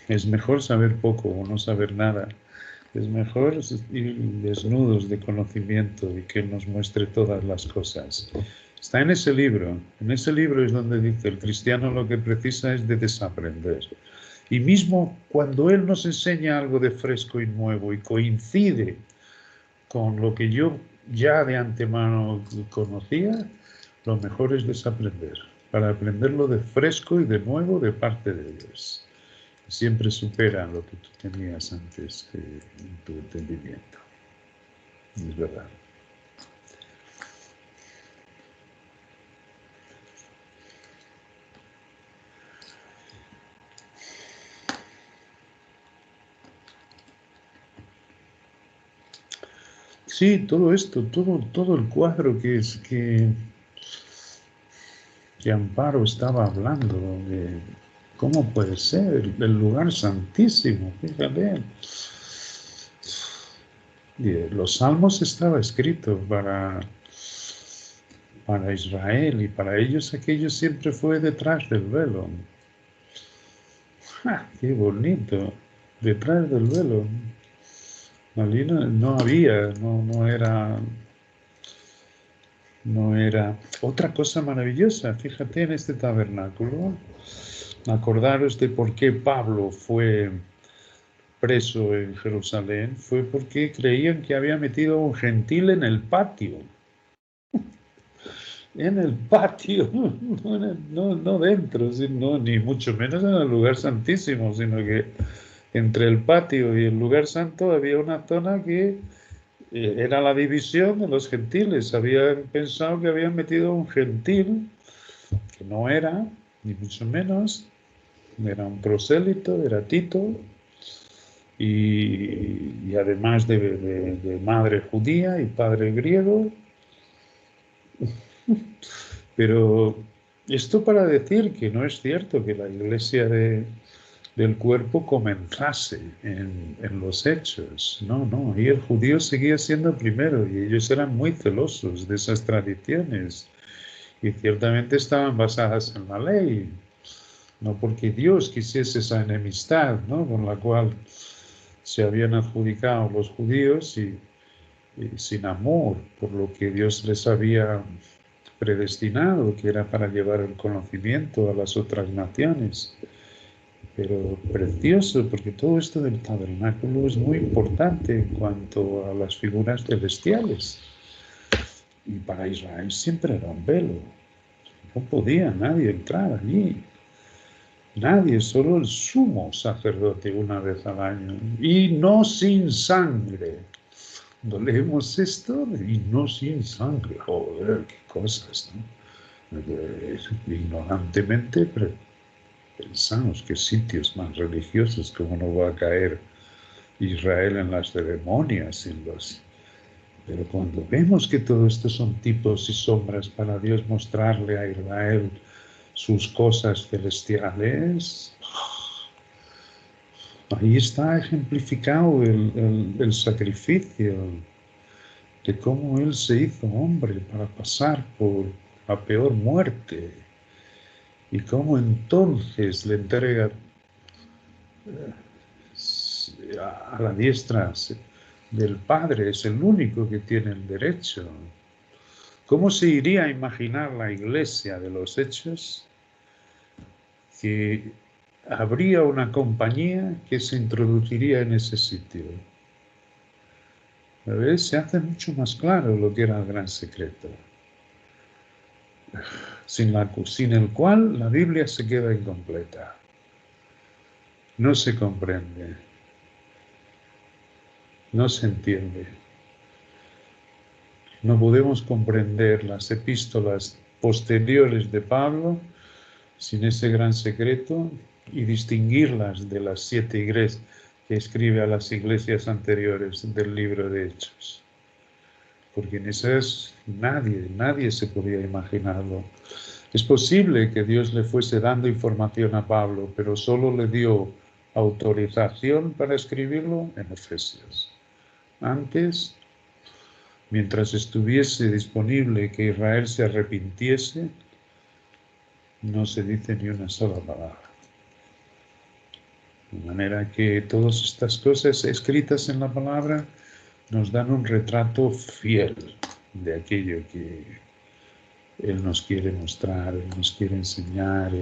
Es mejor saber poco o no saber nada. Es mejor ir desnudos de conocimiento y que Él nos muestre todas las cosas. Está en ese libro es donde dice, el cristiano lo que precisa es de desaprender. Y mismo cuando Él nos enseña algo de fresco y nuevo y coincide con lo que yo ya de antemano conocía, lo mejor es desaprender, para aprenderlo de fresco y de nuevo de parte de Dios. Siempre supera lo que tú tenías antes en tu entendimiento. Es verdad. Sí, todo esto, todo el cuadro que Amparo estaba hablando, de cómo puede ser el lugar santísimo, fíjate. Los salmos estaba escrito para Israel y para ellos aquello siempre fue detrás del velo. ¡Qué bonito! Detrás del velo. No había, no era. Otra cosa maravillosa, fíjate en este tabernáculo, acordaros de por qué Pablo fue preso en Jerusalén, fue porque creían que había metido a un gentil en el patio. En el patio, no dentro, ni mucho menos en el lugar santísimo, sino que entre el patio y el lugar santo había una zona que era la división de los gentiles. Habían pensado que habían metido a un gentil, que no era, ni mucho menos, era un prosélito, era Tito, y además de madre judía y padre griego. Pero esto para decir que no es cierto que la iglesia del cuerpo comenzase en los hechos. No. Y el judío seguía siendo primero y ellos eran muy celosos de esas tradiciones. Y ciertamente estaban basadas en la ley. No porque Dios quisiese esa enemistad, ¿no?, con la cual se habían adjudicado los judíos y sin amor por lo que Dios les había predestinado, que era para llevar el conocimiento a las otras naciones. Pero precioso, porque todo esto del tabernáculo es muy importante en cuanto a las figuras celestiales. Y para Israel siempre era un velo. No podía nadie entrar allí. Nadie, solo el sumo sacerdote una vez al año. Y no sin sangre. Cuando leemos esto, y no sin sangre, joder, qué cosas, ¿no? Ignorantemente pensamos que sitios más religiosos, como no va a caer Israel en las ceremonias, pero cuando vemos que todo esto son tipos y sombras para Dios mostrarle a Israel sus cosas celestiales, ahí está ejemplificado el sacrificio de cómo Él se hizo hombre para pasar por la peor muerte y cómo entonces le entrega a la diestra del Padre, es el único que tiene el derecho. ¿Cómo se iría a imaginar la Iglesia de los Hechos que habría una compañía que se introduciría en ese sitio? ¿Ves? Se hace mucho más claro lo que era el gran secreto, sin el cual la Biblia se queda incompleta. No se comprende, no se entiende. No podemos comprender las epístolas posteriores de Pablo sin ese gran secreto y distinguirlas de las 7 iglesias que escribe a las iglesias anteriores del libro de Hechos. Porque en esas nadie se podía imaginarlo. Es posible que Dios le fuese dando información a Pablo, pero solo le dio autorización para escribirlo en Efesios. Antes, mientras estuviese disponible que Israel se arrepintiese, no se dice ni una sola palabra. De manera que todas estas cosas escritas en la palabra nos dan un retrato fiel de aquello que Él nos quiere mostrar, Él nos quiere enseñar,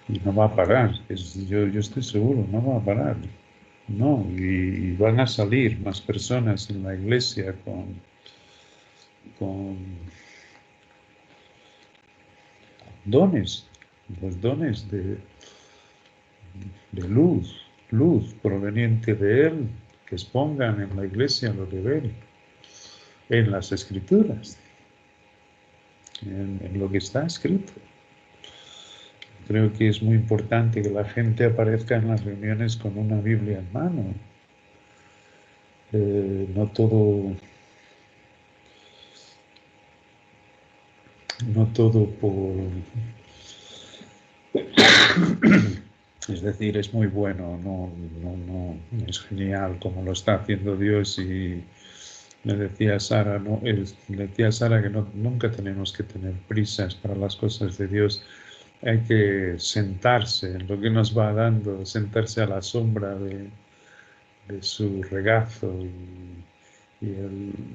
y no va a parar. Yo estoy seguro, no va a parar. No, y van a salir más personas en la iglesia con dones, los dones de luz proveniente de Él, que expongan en la iglesia lo que ven, en las Escrituras, en lo que está escrito. Creo que es muy importante que la gente aparezca en las reuniones con una Biblia en mano. No todo por... Es decir, es muy bueno, no es genial como lo está haciendo Dios, y le decía a Sara, que nunca tenemos que tener prisas para las cosas de Dios. Hay que sentarse en lo que nos va dando, sentarse a la sombra de su regazo y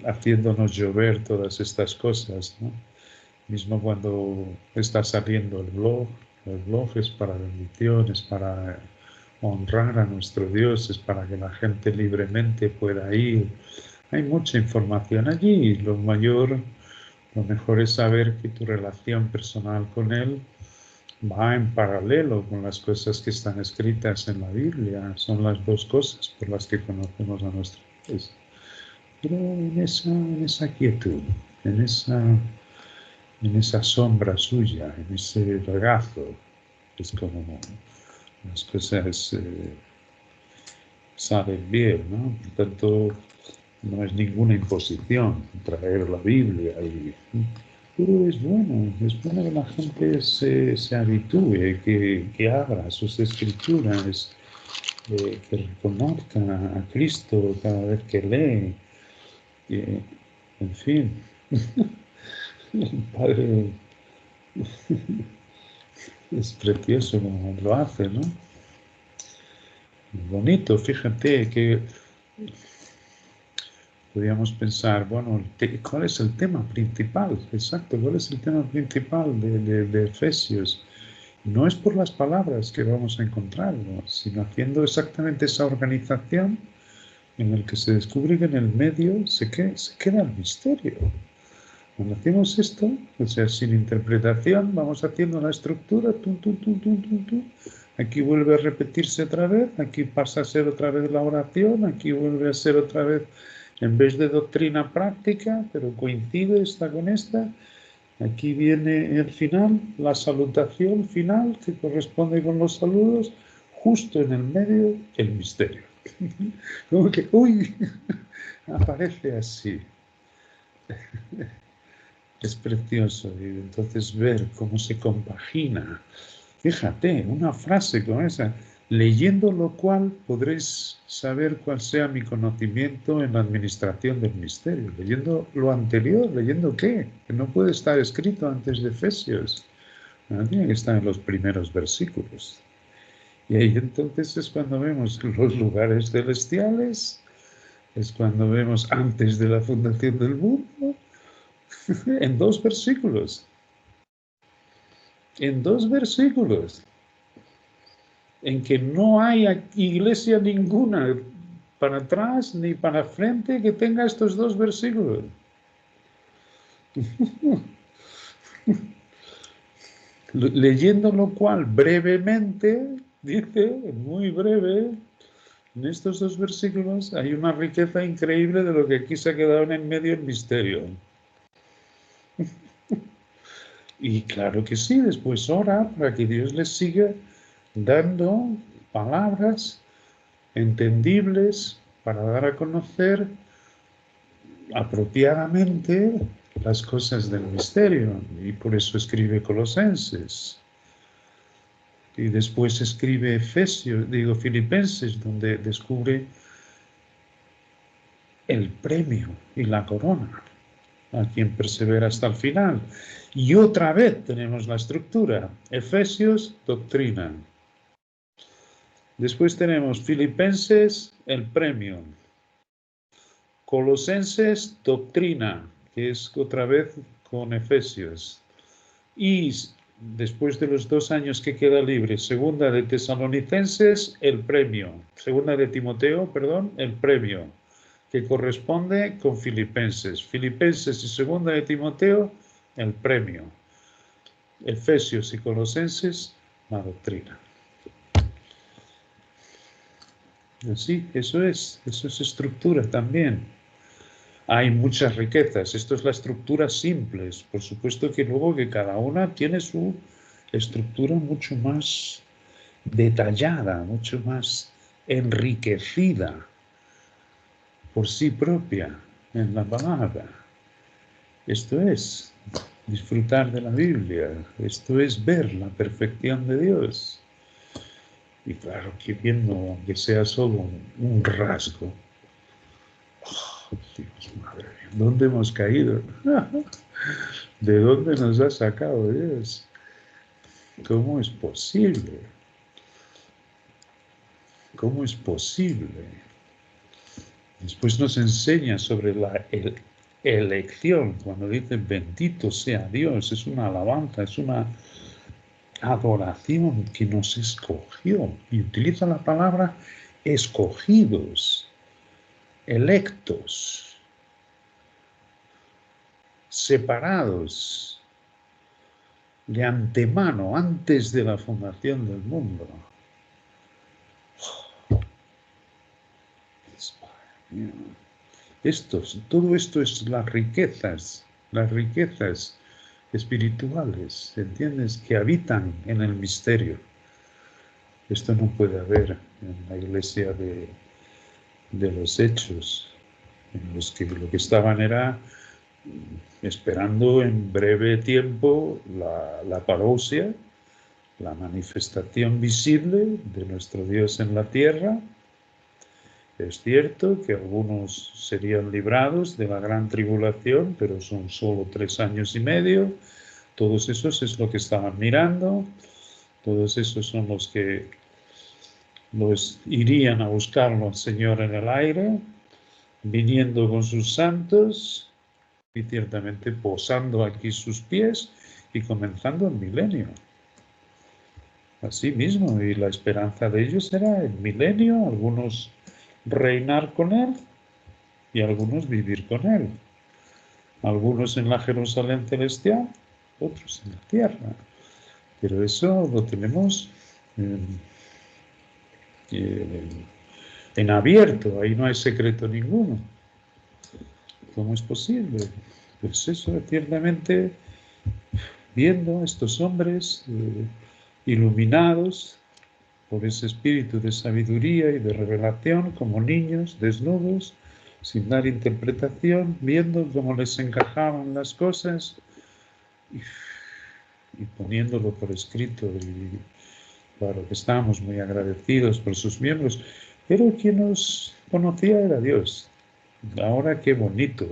haciéndonos llover todas estas cosas, ¿no? Mismo cuando está saliendo el blog es para bendición, es para honrar a nuestro Dios, es para que la gente libremente pueda ir. Hay mucha información allí, y lo mejor es saber que tu relación personal con Él va en paralelo con las cosas que están escritas en la Biblia. Son las dos cosas por las que conocemos a nuestro Dios. Pero en esa quietud, en esa sombra suya, en ese regazo, es como las cosas salen bien, ¿no? Por tanto, no es ninguna imposición traer la Biblia, pero es bueno que la gente se habitúe, que abra sus escrituras, que reconozca a Cristo cada vez que lee, en fin. El Padre es precioso como lo hace, ¿no? Bonito, fíjate que podríamos pensar, bueno, ¿cuál es el tema principal? Exacto, ¿cuál es el tema principal de Efesios? No es por las palabras que vamos a encontrarlo, sino haciendo exactamente esa organización en la que se descubre que en el medio se queda el misterio. Cuando hacemos esto, o sea, sin interpretación, vamos haciendo la estructura, aquí vuelve a repetirse otra vez, aquí pasa a ser otra vez la oración, aquí vuelve a ser otra vez, en vez de doctrina práctica, pero coincide esta con esta, Aquí viene el final, la salutación final que corresponde con los saludos, justo en el medio el misterio. Como que, uy, aparece así. Es precioso y entonces ver cómo se compagina. Fíjate, una frase como esa, leyendo lo cual podréis saber cuál sea mi conocimiento en la administración del misterio. Leyendo lo anterior, ¿leyendo qué? Que no puede estar escrito antes de Efesios. Tiene que estar en los primeros versículos. Y ahí entonces es cuando vemos los lugares celestiales, es cuando vemos antes de la fundación del mundo, en 2 versículos. En 2 versículos. En que no hay iglesia ninguna para atrás ni para frente que tenga estos 2 versículos. Leyendo lo cual brevemente, dice, muy breve, en estos 2 versículos hay una riqueza increíble de lo que aquí se ha quedado en el medio el misterio. Y claro que sí, después ora para que Dios les siga dando palabras entendibles para dar a conocer apropiadamente las cosas del misterio. Y por eso escribe Colosenses. Y después escribe Filipenses, donde descubre el premio y la corona a quien persevera hasta el final. Y otra vez tenemos la estructura. Efesios, doctrina. Después tenemos Filipenses, el premio. Colosenses, doctrina, que es otra vez con Efesios. Y después de los 2 años que queda libre, segunda de Tesalonicenses, el premio. Segunda de Timoteo, perdón, el premio, que corresponde con Filipenses. Filipenses y segunda de Timoteo, el premio. Efesios y Colosenses, la doctrina. Así, eso es estructura también. Hay muchas riquezas, esto es la estructura simple, por supuesto que luego que cada una tiene su estructura mucho más detallada, mucho más enriquecida por sí propia en la palabra. Esto es disfrutar de la Biblia, esto es ver la perfección de Dios. Y claro que viendo, aunque sea solo un rasgo, oh, Dios, madre mía, ¿dónde hemos caído? ¿De dónde nos ha sacado Dios? ¿Cómo es posible? ¿Cómo es posible? Después nos enseña sobre la elección, cuando dice bendito sea Dios, es una alabanza, es una adoración que nos escogió. Y utiliza la palabra escogidos, electos, separados de antemano, antes de la fundación del mundo. Todo esto es las riquezas espirituales, ¿entiendes? Que habitan en el misterio. Esto no puede haber en la iglesia de los Hechos, en los que lo que estaban era esperando en breve tiempo la parousia, la manifestación visible de nuestro Dios en la tierra. Es cierto que algunos serían librados de la gran tribulación, pero son solo 3 años y medio. Todos esos es lo que estaban mirando. Todos esos son los que los irían a buscarlo al Señor en el aire, viniendo con sus santos y ciertamente posando aquí sus pies y comenzando el milenio. Así mismo, y la esperanza de ellos era el milenio, algunos reinar con él y algunos vivir con él. Algunos en la Jerusalén celestial, otros en la tierra. Pero eso lo tenemos en abierto, ahí no hay secreto ninguno. ¿Cómo es posible? Pues eso, ciertamente, viendo a estos hombres iluminados por ese espíritu de sabiduría y de revelación, como niños desnudos, sin dar interpretación, viendo cómo les encajaban las cosas y poniéndolo por escrito. Y claro que estábamos muy agradecidos por sus miembros, pero quien nos conocía era Dios. Ahora qué bonito.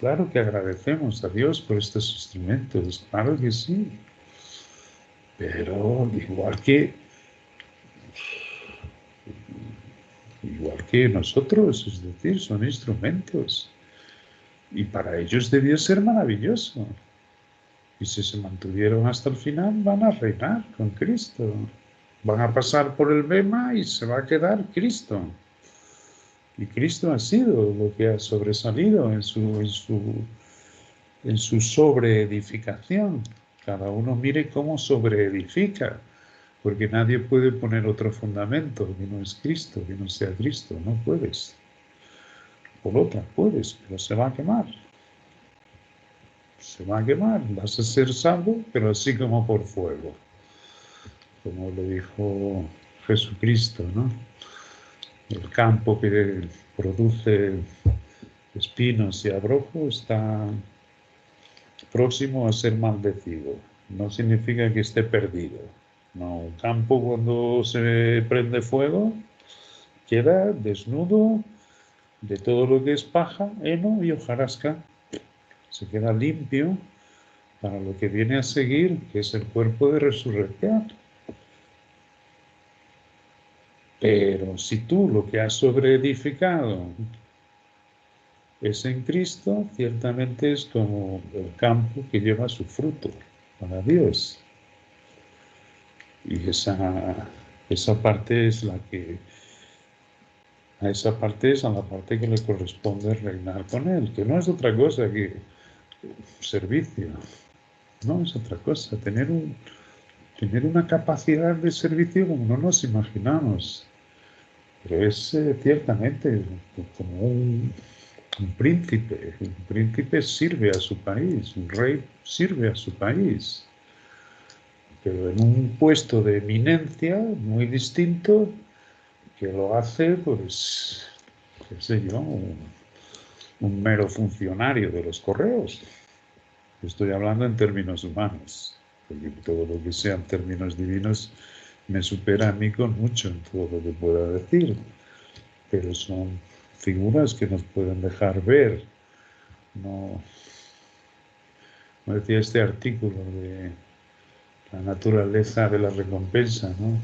Claro que agradecemos a Dios por estos instrumentos, claro que sí. Pero igual que nosotros, es decir, son instrumentos. Y para ellos debió ser maravilloso. Y si se mantuvieron hasta el final, van a reinar con Cristo. Van a pasar por el bema y se va a quedar Cristo. Y Cristo ha sido lo que ha sobresalido en su sobreedificación. Cada uno mire cómo sobreedifica, porque nadie puede poner otro fundamento que no es Cristo, que no sea Cristo. No puedes. Por otra puedes, pero se va a quemar. Se va a quemar, vas a ser salvo, pero así como por fuego. Como le dijo Jesucristo, ¿no? El campo que produce espinos y abrojo está próximo a ser maldecido. No significa que esté perdido. No, un campo cuando se prende fuego queda desnudo de todo lo que es paja, heno y hojarasca. Se queda limpio para lo que viene a seguir, que es el cuerpo de resurrección. Pero si tú lo que has sobreedificado es en Cristo, ciertamente es como el campo que lleva su fruto para Dios. Y esa parte es la que, a esa parte es a la parte que le corresponde reinar con Él, que no es otra cosa que servicio, no es otra cosa, tener una capacidad de servicio como no nos imaginamos. Pero es ciertamente como un príncipe. Un príncipe sirve a su país, un rey sirve a su país. Pero en un puesto de eminencia muy distinto, que lo hace, pues, qué sé yo, un mero funcionario de los correos. Estoy hablando en términos humanos, porque todo lo que sea en términos divinos me supera a mí con mucho en todo lo que pueda decir, pero son figuras que nos pueden dejar ver. No decía este artículo de la naturaleza de la recompensa, ¿no?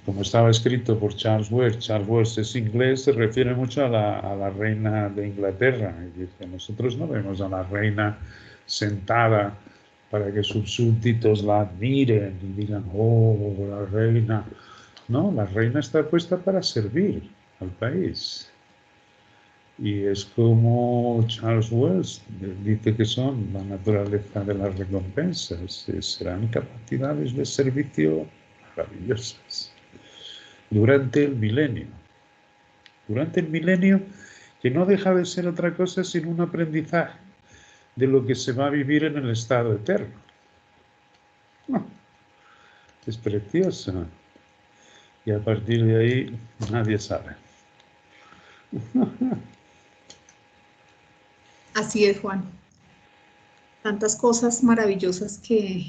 Como estaba escrito por Charles Wells. Charles Wells es inglés, se refiere mucho a la reina de Inglaterra, y dice, nosotros no vemos a la reina sentada para que sus súbditos la admiren y digan, oh, la reina. No, la reina está puesta para servir al país. Y es como Charles Wells dice que son la naturaleza de las recompensas. Serán capacidades de servicio maravillosas. Durante el milenio. Durante el milenio, que no deja de ser otra cosa sino un aprendizaje de lo que se va a vivir en el estado eterno. Es precioso. Y a partir de ahí nadie sabe. Así es, Juan. Tantas cosas maravillosas que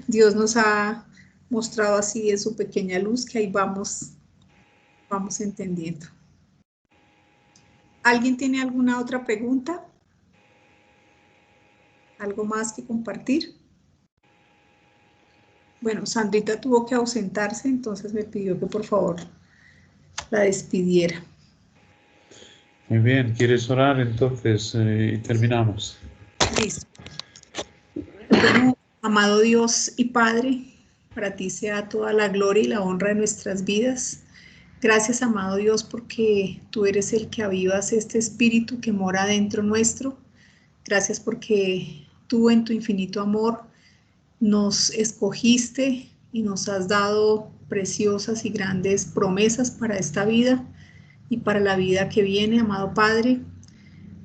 Dios nos ha mostrado así en su pequeña luz, que ahí vamos entendiendo. ¿Alguien tiene alguna otra pregunta? ¿Algo más que compartir? Bueno, Sandrita tuvo que ausentarse, entonces me pidió que por favor la despidiera. Muy bien, ¿quieres orar entonces y terminamos? Listo. Bueno, amado Dios y Padre, para ti sea toda la gloria y la honra de nuestras vidas. Gracias, amado Dios, porque tú eres el que avivas este espíritu que mora dentro nuestro. Gracias porque tú en tu infinito amor nos escogiste y nos has dado preciosas y grandes promesas para esta vida y para la vida que viene, amado Padre.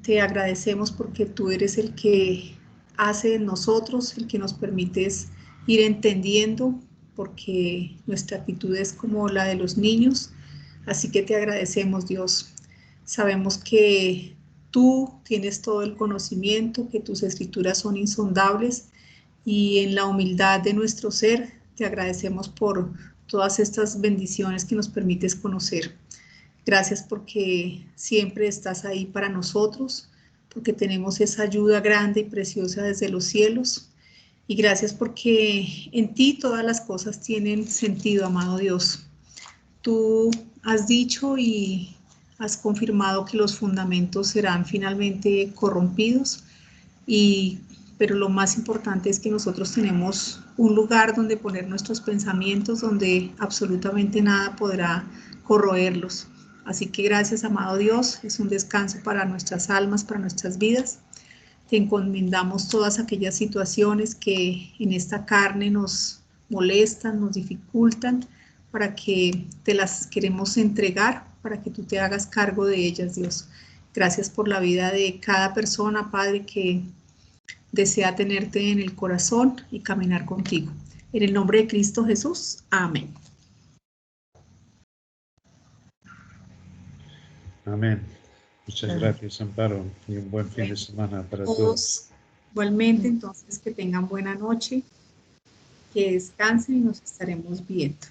Te agradecemos porque tú eres el que hace en nosotros, el que nos permites ir entendiendo, porque nuestra actitud es como la de los niños. Así que te agradecemos, Dios. Sabemos que tú tienes todo el conocimiento, que tus escrituras son insondables, y en la humildad de nuestro ser te agradecemos por todas estas bendiciones que nos permites conocer. Gracias porque siempre estás ahí para nosotros, porque tenemos esa ayuda grande y preciosa desde los cielos. Y gracias porque en ti todas las cosas tienen sentido, amado Dios. Tú has dicho y has confirmado que los fundamentos serán finalmente corrompidos, pero lo más importante es que nosotros tenemos un lugar donde poner nuestros pensamientos, donde absolutamente nada podrá corroerlos. Así que gracias, amado Dios, es un descanso para nuestras almas, para nuestras vidas. Te encomendamos todas aquellas situaciones que en esta carne nos molestan, nos dificultan, para que te las queremos entregar, para que tú te hagas cargo de ellas, Dios. Gracias por la vida de cada persona, Padre, que desea tenerte en el corazón y caminar contigo. En el nombre de Cristo Jesús, amén. Amén. Muchas gracias, Amparo, y un buen fin de semana para todos. Igualmente, entonces, que tengan buena noche, que descansen y nos estaremos viendo.